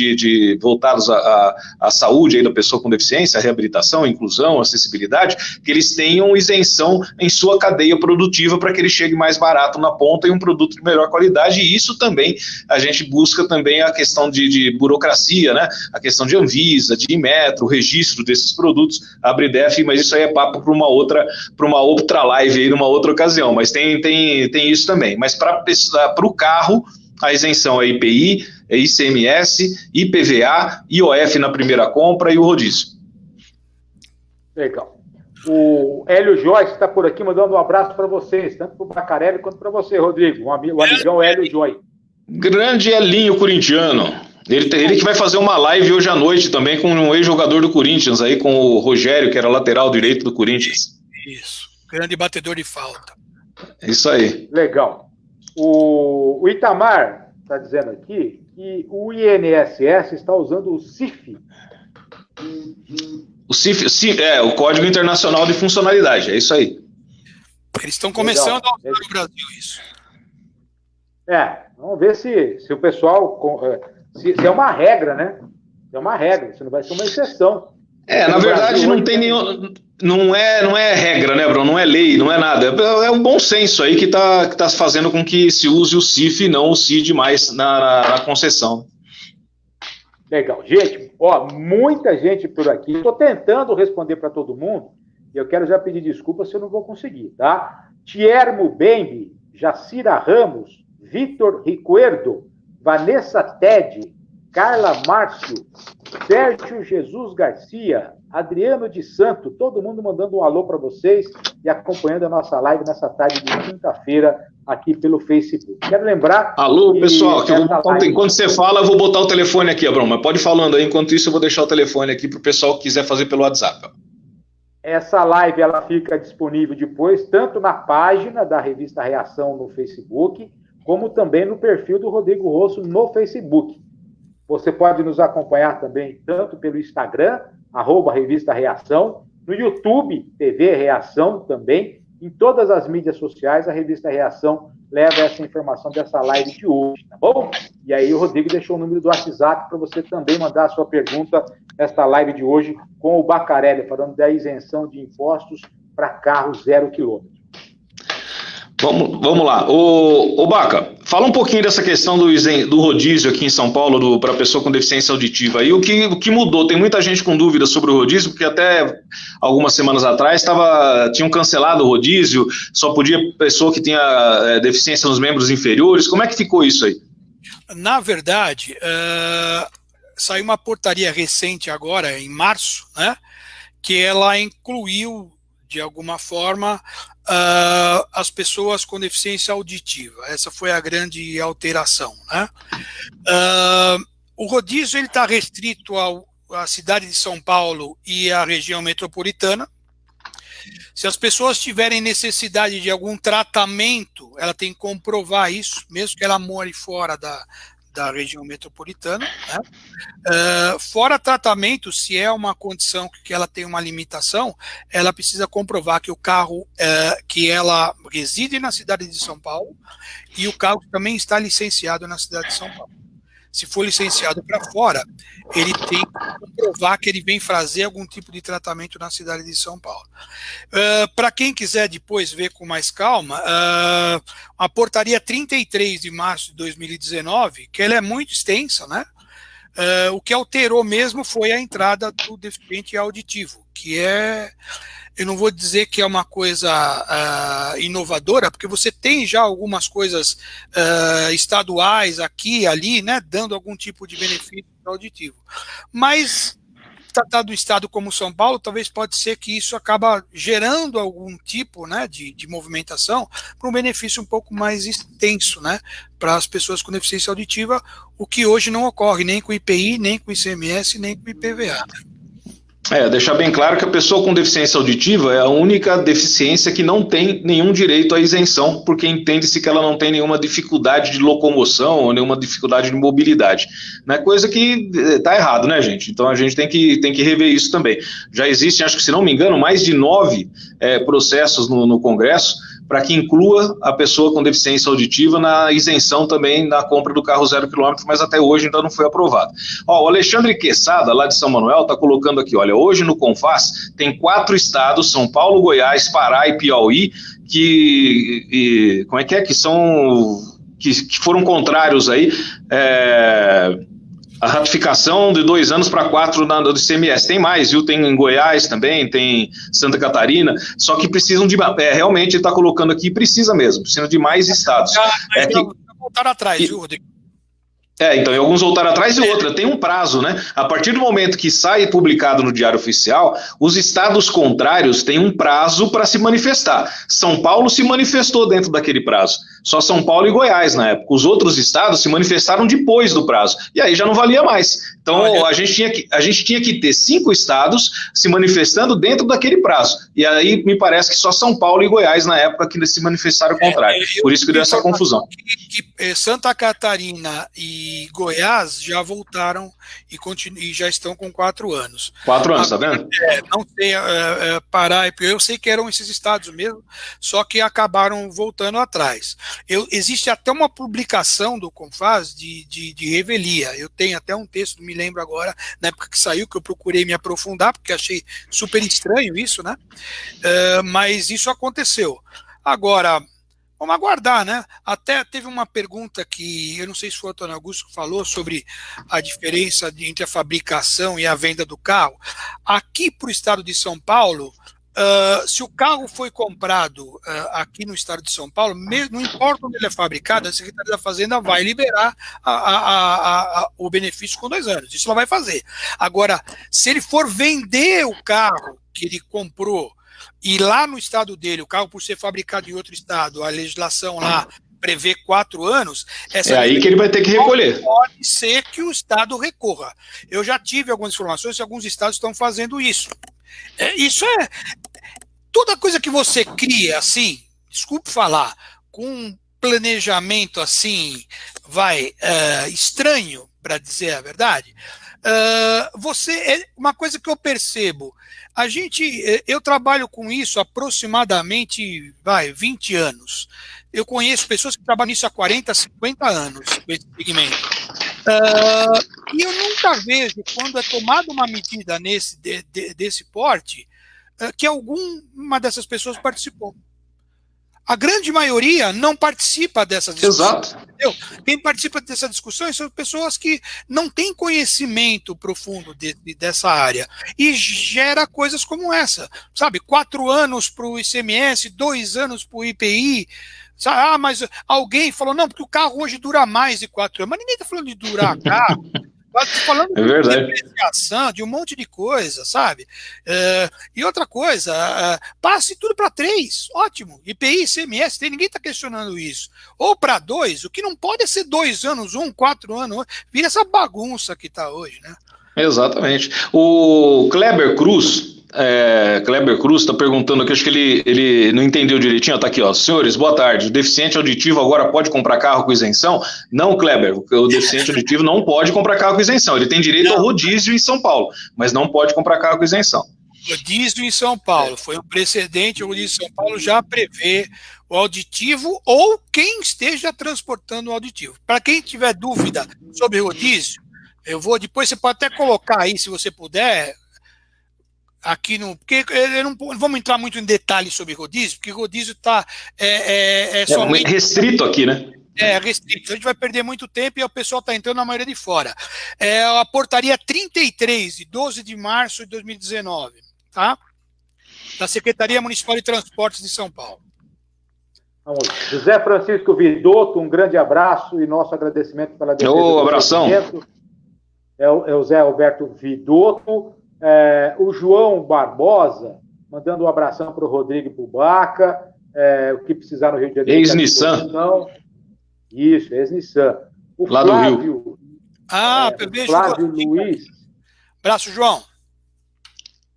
voltados à saúde aí da pessoa com deficiência, a reabilitação, a inclusão, a acessibilidade, que eles tenham isenção em sua cadeia produtiva para que ele chegue mais barato na ponta e um produto de melhor qualidade. E isso também a gente busca também a questão de burocracia, né? A questão de Anvisa, de Inmetro, o registro desses produtos, a Bridef, mas isso aí é papo para uma outra live aí, numa outra ocasião, mas tem isso também. Mas para o carro, a isenção é IPI, é ICMS, IPVA, IOF na primeira compra e o rodízio. Legal. O Hélio Joyce está por aqui mandando um abraço para vocês, tanto para o Bacarelli quanto para você, Rodrigo, o amigão Hélio Joyce. Grande Elinho corintiano. Ele que vai fazer uma live hoje à noite também com um ex-jogador do Corinthians, aí com o Rogério, que era lateral direito do Corinthians. Isso, grande batedor de falta. Isso aí. Legal. O Itamar está dizendo aqui que o INSS está usando o CIF. O CIF é o Código Internacional de Funcionalidade, é isso aí. Eles estão começando a usar no Brasil isso. Vamos ver se o pessoal... Se é uma regra, né? É uma regra, se não vai ser uma exceção. Na verdade, não tem nenhum... Não é regra, né, Bruno? Não é lei, não é nada. É um bom senso aí que tá fazendo com que se use o CIF e não o CID mais na concessão. Legal. Gente, muita gente por aqui. Estou tentando responder para todo mundo e eu quero já pedir desculpa se eu não vou conseguir, tá? Tiermo Bembe, Jacira Ramos, Vitor Ricuerdo, Vanessa Ted, Carla Márcio, Sérgio Jesus Garcia, Adriano de Santo, todo mundo mandando um alô para vocês e acompanhando a nossa live nessa tarde de quinta-feira aqui pelo Facebook. Quero lembrar... Alô, pessoal, que enquanto você fala, eu vou botar o telefone aqui, Abrão, mas pode falando aí, enquanto isso eu vou deixar o telefone aqui para o pessoal que quiser fazer pelo WhatsApp. Essa live ela fica disponível depois, tanto na página da Revista Reação no Facebook, como também no perfil do Rodrigo Rosso no Facebook. Você pode nos acompanhar também tanto pelo Instagram, @Revista Reação, no YouTube, TV Reação também, em todas as mídias sociais, a Revista Reação leva essa informação dessa live de hoje, tá bom? E aí o Rodrigo deixou o número do WhatsApp para você também mandar a sua pergunta nesta live de hoje com o Bacarelli, falando da isenção de impostos para carros 0 quilômetro. Vamos lá. Ô Baca, fala um pouquinho dessa questão do rodízio aqui em São Paulo para pessoa com deficiência auditiva. E o que mudou? Tem muita gente com dúvidas sobre o rodízio, porque até algumas semanas atrás tinham cancelado o rodízio, só podia pessoa que tinha deficiência nos membros inferiores. Como é que ficou isso aí? Na verdade, saiu uma portaria recente agora, em março, né, que ela incluiu, de alguma forma, as pessoas com deficiência auditiva. Essa foi a grande alteração, né? O rodízio está restrito à cidade de São Paulo e à região metropolitana. Se as pessoas tiverem necessidade de algum tratamento, ela tem que comprovar isso, mesmo que ela more fora da região metropolitana, né? Fora tratamento, se é uma condição que ela tem uma limitação, ela precisa comprovar que o carro, que ela reside na cidade de São Paulo e o carro também está licenciado na cidade de São Paulo. se for licenciado para fora, ele tem que comprovar que ele vem fazer algum tipo de tratamento na cidade de São Paulo. Para quem quiser depois ver com mais calma, a portaria 33 de março de 2019, que ela é muito extensa, né? O que alterou mesmo foi a entrada do deficiente auditivo, que eu não vou dizer que é uma coisa inovadora, porque você tem já algumas coisas estaduais aqui e ali, né, dando algum tipo de benefício auditivo. Mas, tratado do estado como São Paulo, talvez pode ser que isso acaba gerando algum tipo, né, de movimentação para um benefício um pouco mais extenso, né, para as pessoas com deficiência auditiva, o que hoje não ocorre nem com o IPI, nem com o ICMS, nem com o IPVA. Deixar bem claro que a pessoa com deficiência auditiva é a única deficiência que não tem nenhum direito à isenção, porque entende-se que ela não tem nenhuma dificuldade de locomoção ou nenhuma dificuldade de mobilidade. Né? Coisa que está errado, né, gente? Então a gente tem que rever isso também. Já existem, acho que se não me engano, mais de 9 processos no Congresso para que inclua a pessoa com deficiência auditiva na isenção também na compra do carro 0 km, mas até hoje ainda não foi aprovado. O Alexandre Quesada, lá de São Manuel, está colocando aqui, olha, hoje no CONFAS tem 4 estados, São Paulo, Goiás, Pará e Piauí, que foram contrários aí, a ratificação de 2 anos para 4 do ICMS. Tem mais, viu? Tem em Goiás também, tem Santa Catarina, só que precisam de... realmente ele está colocando aqui, precisa mesmo, precisa de mais estados. Voltaram atrás, viu, Rodrigo? Então, e alguns voltaram atrás e outra, tem um prazo, né? A partir do momento que sai publicado no Diário Oficial, os estados contrários têm um prazo para se manifestar. São Paulo se manifestou dentro daquele prazo. Só São Paulo e Goiás na época. Os outros estados se manifestaram depois do prazo. E aí já não valia mais. Então, a gente tinha que ter 5 estados se manifestando dentro daquele prazo. E aí me parece que só São Paulo e Goiás na época que se manifestaram contrário. Por isso que deu essa confusão. Que Santa Catarina e Goiás já voltaram e já estão com 4 anos. 4 anos, tá vendo? Não sei, Pará e Piauí, eu sei que eram esses estados mesmo, só que acabaram voltando atrás. Existe até uma publicação do CONFAS de revelia. Eu tenho até um texto, não me lembro agora, na época que saiu, que eu procurei me aprofundar, porque achei super estranho isso, né? Mas isso aconteceu. Agora, vamos aguardar, né? Até teve uma pergunta que, eu não sei se foi o Antônio Augusto que falou sobre a diferença entre a fabricação e a venda do carro. Aqui para o estado de São Paulo, se o carro foi comprado aqui no estado de São Paulo, mesmo, não importa onde ele é fabricado, a Secretaria da Fazenda vai liberar o benefício com 2 anos. Isso ela vai fazer. Agora, se ele for vender o carro que ele comprou, e lá no estado dele, o carro por ser fabricado em outro estado, a legislação lá prevê 4 anos... aí que ele vai ter que recolher. Pode ser que o estado recorra. Eu já tive algumas informações que alguns estados estão fazendo isso. Isso é... Toda coisa que você cria, assim, desculpe falar, com um planejamento assim, estranho, para dizer a verdade, uma coisa que eu percebo, eu trabalho com isso aproximadamente 20 anos. Eu conheço pessoas que trabalham nisso há 40, 50 anos, com esse segmento. E eu nunca vejo, quando é tomada uma medida desse porte, que alguma dessas pessoas participou. A grande maioria não participa dessa discussão. Exato. Entendeu? Quem participa dessa discussão são pessoas que não têm conhecimento profundo dessa área. E gera coisas como essa. Sabe, 4 anos para o ICMS, 2 anos para o IPI. Sabe? Mas alguém falou, não, porque o carro hoje dura mais de 4 anos. Mas ninguém está falando de durar carro. Estou falando de depreciação, de um monte de coisa, sabe? E outra coisa, passe tudo para 3, ótimo. IPI, ICMS, ninguém está questionando isso. Ou para 2, o que não pode é ser 2 anos, 4 anos, vira essa bagunça que está hoje, né? Exatamente. O Kleber Cruz está perguntando aqui, acho que ele não entendeu direitinho, está aqui, ó. Senhores, boa tarde. O deficiente auditivo agora pode comprar carro com isenção? Não, Kleber, o deficiente auditivo não pode comprar carro com isenção. Ele tem direito ao rodízio em São Paulo, mas não pode comprar carro com isenção. Rodízio em São Paulo. Foi um precedente, o rodízio em São Paulo já prevê o auditivo ou quem esteja transportando o auditivo. Para quem tiver dúvida sobre rodízio, eu vou, depois você pode até colocar aí, se você puder, aqui no... Porque eu não vamos entrar muito em detalhes sobre rodízio, porque rodízio está somente restrito aqui, né? É restrito. A gente vai perder muito tempo e o pessoal está entrando na maioria de fora. É a portaria 33, de 12 de março de 2019, tá? Da Secretaria Municipal de Transportes de São Paulo. Vamos. José Francisco Vidotto, um grande abraço e nosso agradecimento pela defesa. Abração. É o Zé Alberto Vidotto. O João Barbosa, mandando um abração para o Rodrigo e para o Baca. O que precisar no Rio de Janeiro. Ex-Nissan. Isso, ex-Nissan. O lá Flávio, do Rio. Flávio Luiz. Abraço, João.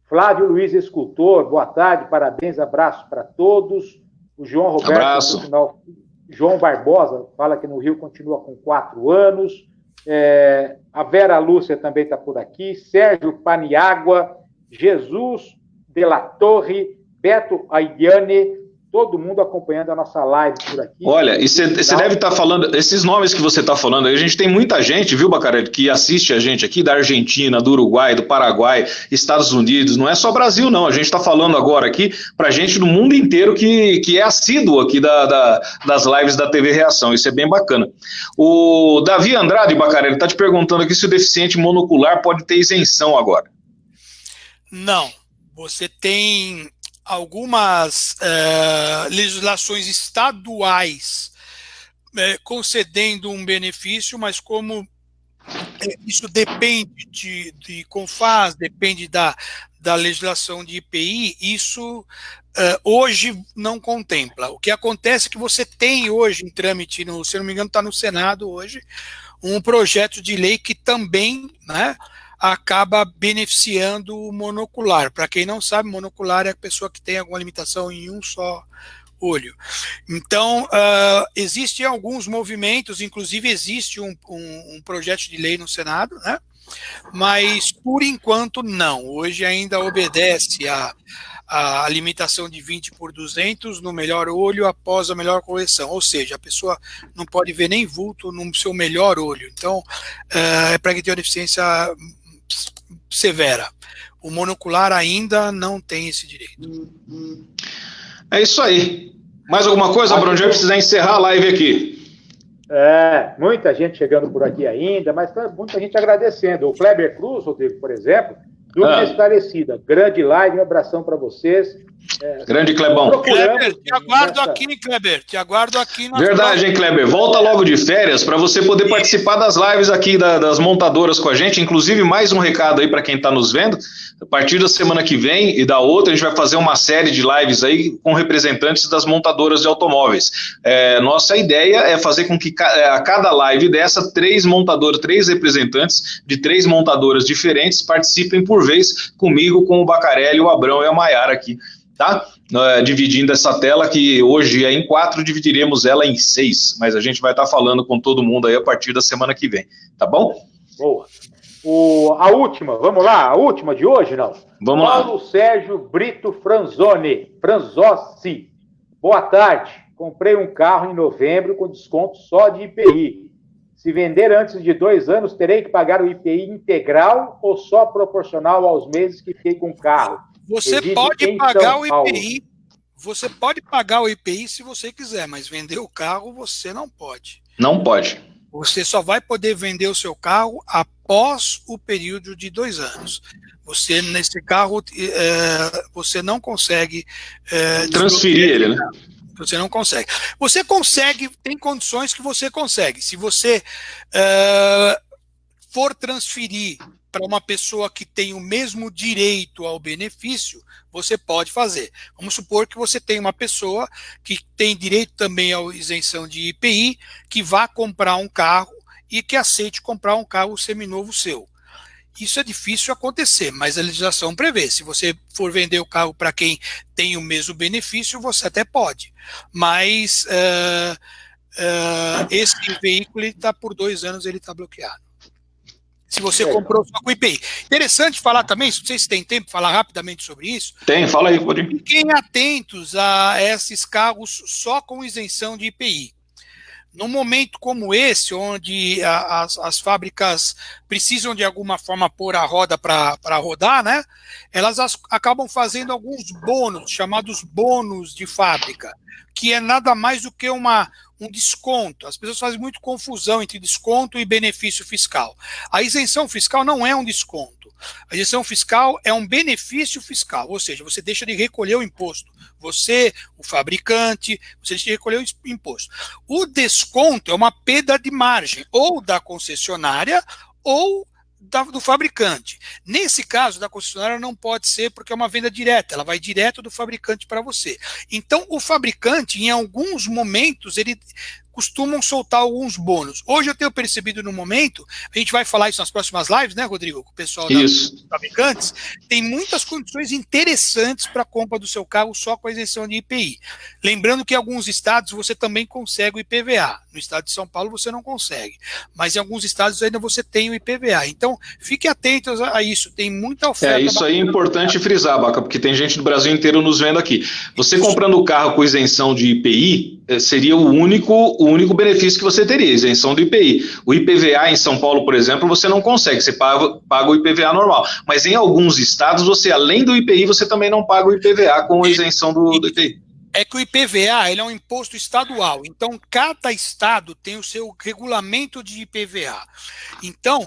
Flávio Luiz, escultor, boa tarde, parabéns, abraço para todos. O João Roberto, abraço. Final, João Barbosa, fala que no Rio continua com 4 anos. A Vera Lúcia também está por aqui. Sérgio Paniagua, Jesus de la Torre, Beto Aiane, todo mundo acompanhando a nossa live por aqui. Olha, e você deve estar falando, esses nomes que você está falando, a gente tem muita gente, viu, Bacarelli, que assiste a gente aqui da Argentina, do Uruguai, do Paraguai, Estados Unidos, não é só Brasil não, a gente está falando agora aqui para gente do mundo inteiro que é assíduo aqui das lives da TV Reação, isso é bem bacana. O Davi Andrade, Bacarelli, está te perguntando aqui se o deficiente monocular pode ter isenção agora. Não, você tem algumas legislações estaduais concedendo um benefício, mas como isso depende de CONFAS, depende da legislação de IPI, isso hoje não contempla. O que acontece é que você tem hoje em trâmite, se não me engano está no Senado hoje, um projeto de lei que também, né, acaba beneficiando o monocular. Para quem não sabe, monocular é a pessoa que tem alguma limitação em um só olho. Então, existem alguns movimentos, inclusive existe um projeto de lei no Senado, né? Mas, por enquanto, não. Hoje ainda obedece a limitação de 20/200 no melhor olho após a melhor correção, ou seja, a pessoa não pode ver nem vulto no seu melhor olho. Então, é para quem tem uma deficiência severa. O monocular ainda não tem esse direito. É isso aí. Mais alguma coisa, Bruno? Já precisar encerrar a live aqui. Muita gente chegando por aqui ainda, mas muita gente agradecendo. O Kleber Cruz, Rodrigo, por exemplo, dúvida esclarecida. Grande live, um abração para vocês. Grande Clebão. Kleber, te aguardo aqui, Kleber. Te aguardo aqui. Verdade, hein, Kleber? Volta logo de férias para você poder participar das lives aqui das montadoras com a gente. Inclusive, mais um recado aí para quem está nos vendo. A partir da semana que vem e da outra, a gente vai fazer uma série de lives aí com representantes das montadoras de automóveis. Nossa ideia é fazer com que a cada live dessa, 3 representantes de 3 montadoras diferentes participem por vez comigo, com o Bacarelli, o Abrão e a Maiara aqui. Tá? Dividindo essa tela, que hoje é em 4, dividiremos ela em 6, mas a gente vai estar falando com todo mundo aí a partir da semana que vem, tá bom? Boa. A última, vamos lá, a última de hoje, não? Vamos lá. Paulo Sérgio Brito Franzossi. Boa tarde, comprei um carro em novembro com desconto só de IPI. Se vender antes de 2 anos, terei que pagar o IPI integral ou só proporcional aos meses que fiquei com o carro? Você pode pagar o IPI. Você pode pagar o IPI se você quiser, mas vender o carro você não pode. Não pode. Você só vai poder vender o seu carro após o período de 2 anos. Você, nesse carro, você não consegue transferir ele, né? Você não consegue. Você consegue, tem condições que você consegue. Se você for transferir para uma pessoa que tem o mesmo direito ao benefício, você pode fazer. Vamos supor que você tem uma pessoa que tem direito também à isenção de IPI, que vá comprar um carro e que aceite comprar um carro seminovo seu. Isso é difícil acontecer, mas a legislação prevê. Se você for vender o carro para quem tem o mesmo benefício, você até pode. Mas esse veículo está por 2 anos, ele está bloqueado. se você comprou só com IPI. Interessante falar também, não sei se tem tempo, falar rapidamente sobre isso. Tem, fala aí, pode. Fiquem atentos a esses carros só com isenção de IPI. Num momento como esse, onde as fábricas precisam de alguma forma pôr a roda para rodar, né? Elas acabam fazendo alguns bônus, chamados bônus de fábrica, que é nada mais do que um desconto. As pessoas fazem muito confusão entre desconto e benefício fiscal. A isenção fiscal não é um desconto. A isenção fiscal é um benefício fiscal, ou seja, você deixa de recolher o imposto. Você, o fabricante, você deixa de recolher o imposto. O desconto é uma perda de margem, ou da concessionária, ou do fabricante. Nesse caso, da concessionária não pode ser porque é uma venda direta, ela vai direto do fabricante para você. Então, o fabricante, em alguns momentos, ele costumam soltar alguns bônus. Hoje eu tenho percebido no momento, a gente vai falar isso nas próximas lives, né, Rodrigo? Com o pessoal dos fabricantes, tem muitas condições interessantes para a compra do seu carro só com a isenção de IPI. Lembrando que em alguns estados você também consegue o IPVA. No estado de São Paulo você não consegue. Mas em alguns estados ainda você tem o IPVA. Então, fique atentos a isso. Tem muita oferta. Isso aí é importante frisar, Baca, porque tem gente do Brasil inteiro nos vendo aqui. Você comprando o carro com isenção de IPI, seria o único benefício que você teria, isenção do IPI. O IPVA em São Paulo, por exemplo, você não consegue, você paga o IPVA normal. Mas em alguns estados, você, além do IPI, você também não paga o IPVA com a isenção do IPI. É que o IPVA ele é um imposto estadual, então cada estado tem o seu regulamento de IPVA. Então,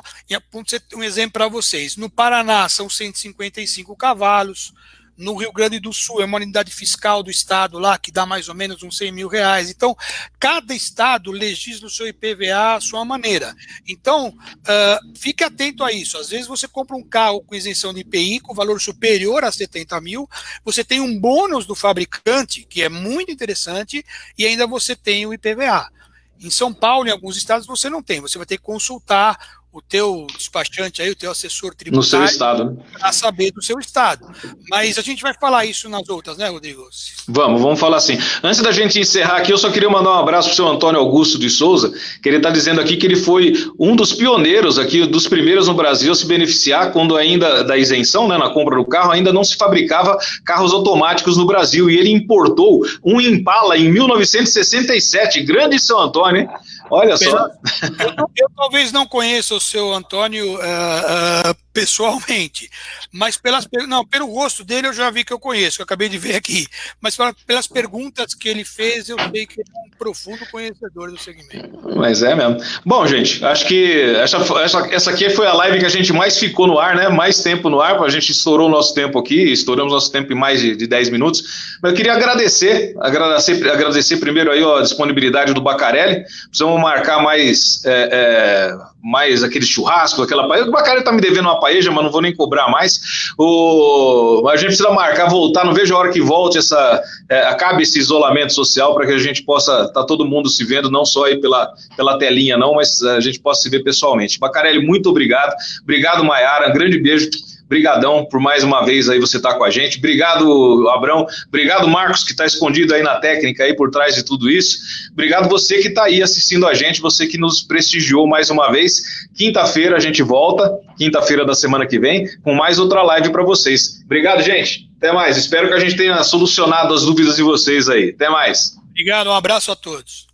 vou ter um exemplo para vocês. No Paraná são 155 cavalos, no Rio Grande do Sul é uma unidade fiscal do estado lá, que dá mais ou menos uns 100 mil reais. Então, cada estado legisla o seu IPVA à sua maneira. Então, fique atento a isso. Às vezes você compra um carro com isenção de IPI, com valor superior a 70 mil, você tem um bônus do fabricante, que é muito interessante, e ainda você tem o IPVA. Em São Paulo, em alguns estados, você não tem. Você vai ter que consultar o teu despachante aí, o teu assessor tributário, no seu estado, para saber do seu estado. Mas a gente vai falar isso nas outras, né, Rodrigo? Vamos falar assim. Antes da gente encerrar aqui, eu só queria mandar um abraço para o seu Antônio Augusto de Souza, que ele está dizendo aqui que ele foi um dos pioneiros aqui, dos primeiros no Brasil a se beneficiar quando ainda da isenção, né, na compra do carro, ainda não se fabricava carros automáticos no Brasil, e ele importou um Impala em 1967, grande Seu Antônio, hein? Olha só. Eu talvez não conheça o seu Antônio pessoalmente, mas pelo rosto dele eu já vi que eu conheço, que eu acabei de ver aqui, mas pelas perguntas que ele fez, eu sei que ele é um profundo conhecedor do segmento. Mas é mesmo. Bom, gente, acho que essa aqui foi a live que a gente mais ficou no ar, né? Mais tempo no ar, a gente estourou o nosso tempo aqui, estouramos nosso tempo em mais de 10 minutos, mas eu queria agradecer primeiro aí a disponibilidade do Bacarelli. Precisamos marcar mais aquele churrasco, aquela paella. O Bacarelli tá me devendo uma paella, mas não vou nem cobrar mais. A gente precisa marcar, voltar, não vejo a hora que volte acabe esse isolamento social, para que a gente possa tá todo mundo se vendo, não só aí pela telinha não, mas a gente possa se ver pessoalmente. Bacarelli, muito obrigado. Obrigado, Maiara, um grande beijo. Brigadão por mais uma vez aí você estar com a gente. Obrigado, Abrão. Obrigado, Marcos, que está escondido aí na técnica, aí por trás de tudo isso. Obrigado você que está aí assistindo a gente, você que nos prestigiou mais uma vez. Quinta-feira a gente volta, quinta-feira da semana que vem, com mais outra live para vocês. Obrigado, gente. Até mais. Espero que a gente tenha solucionado as dúvidas de vocês aí. Até mais. Obrigado, um abraço a todos.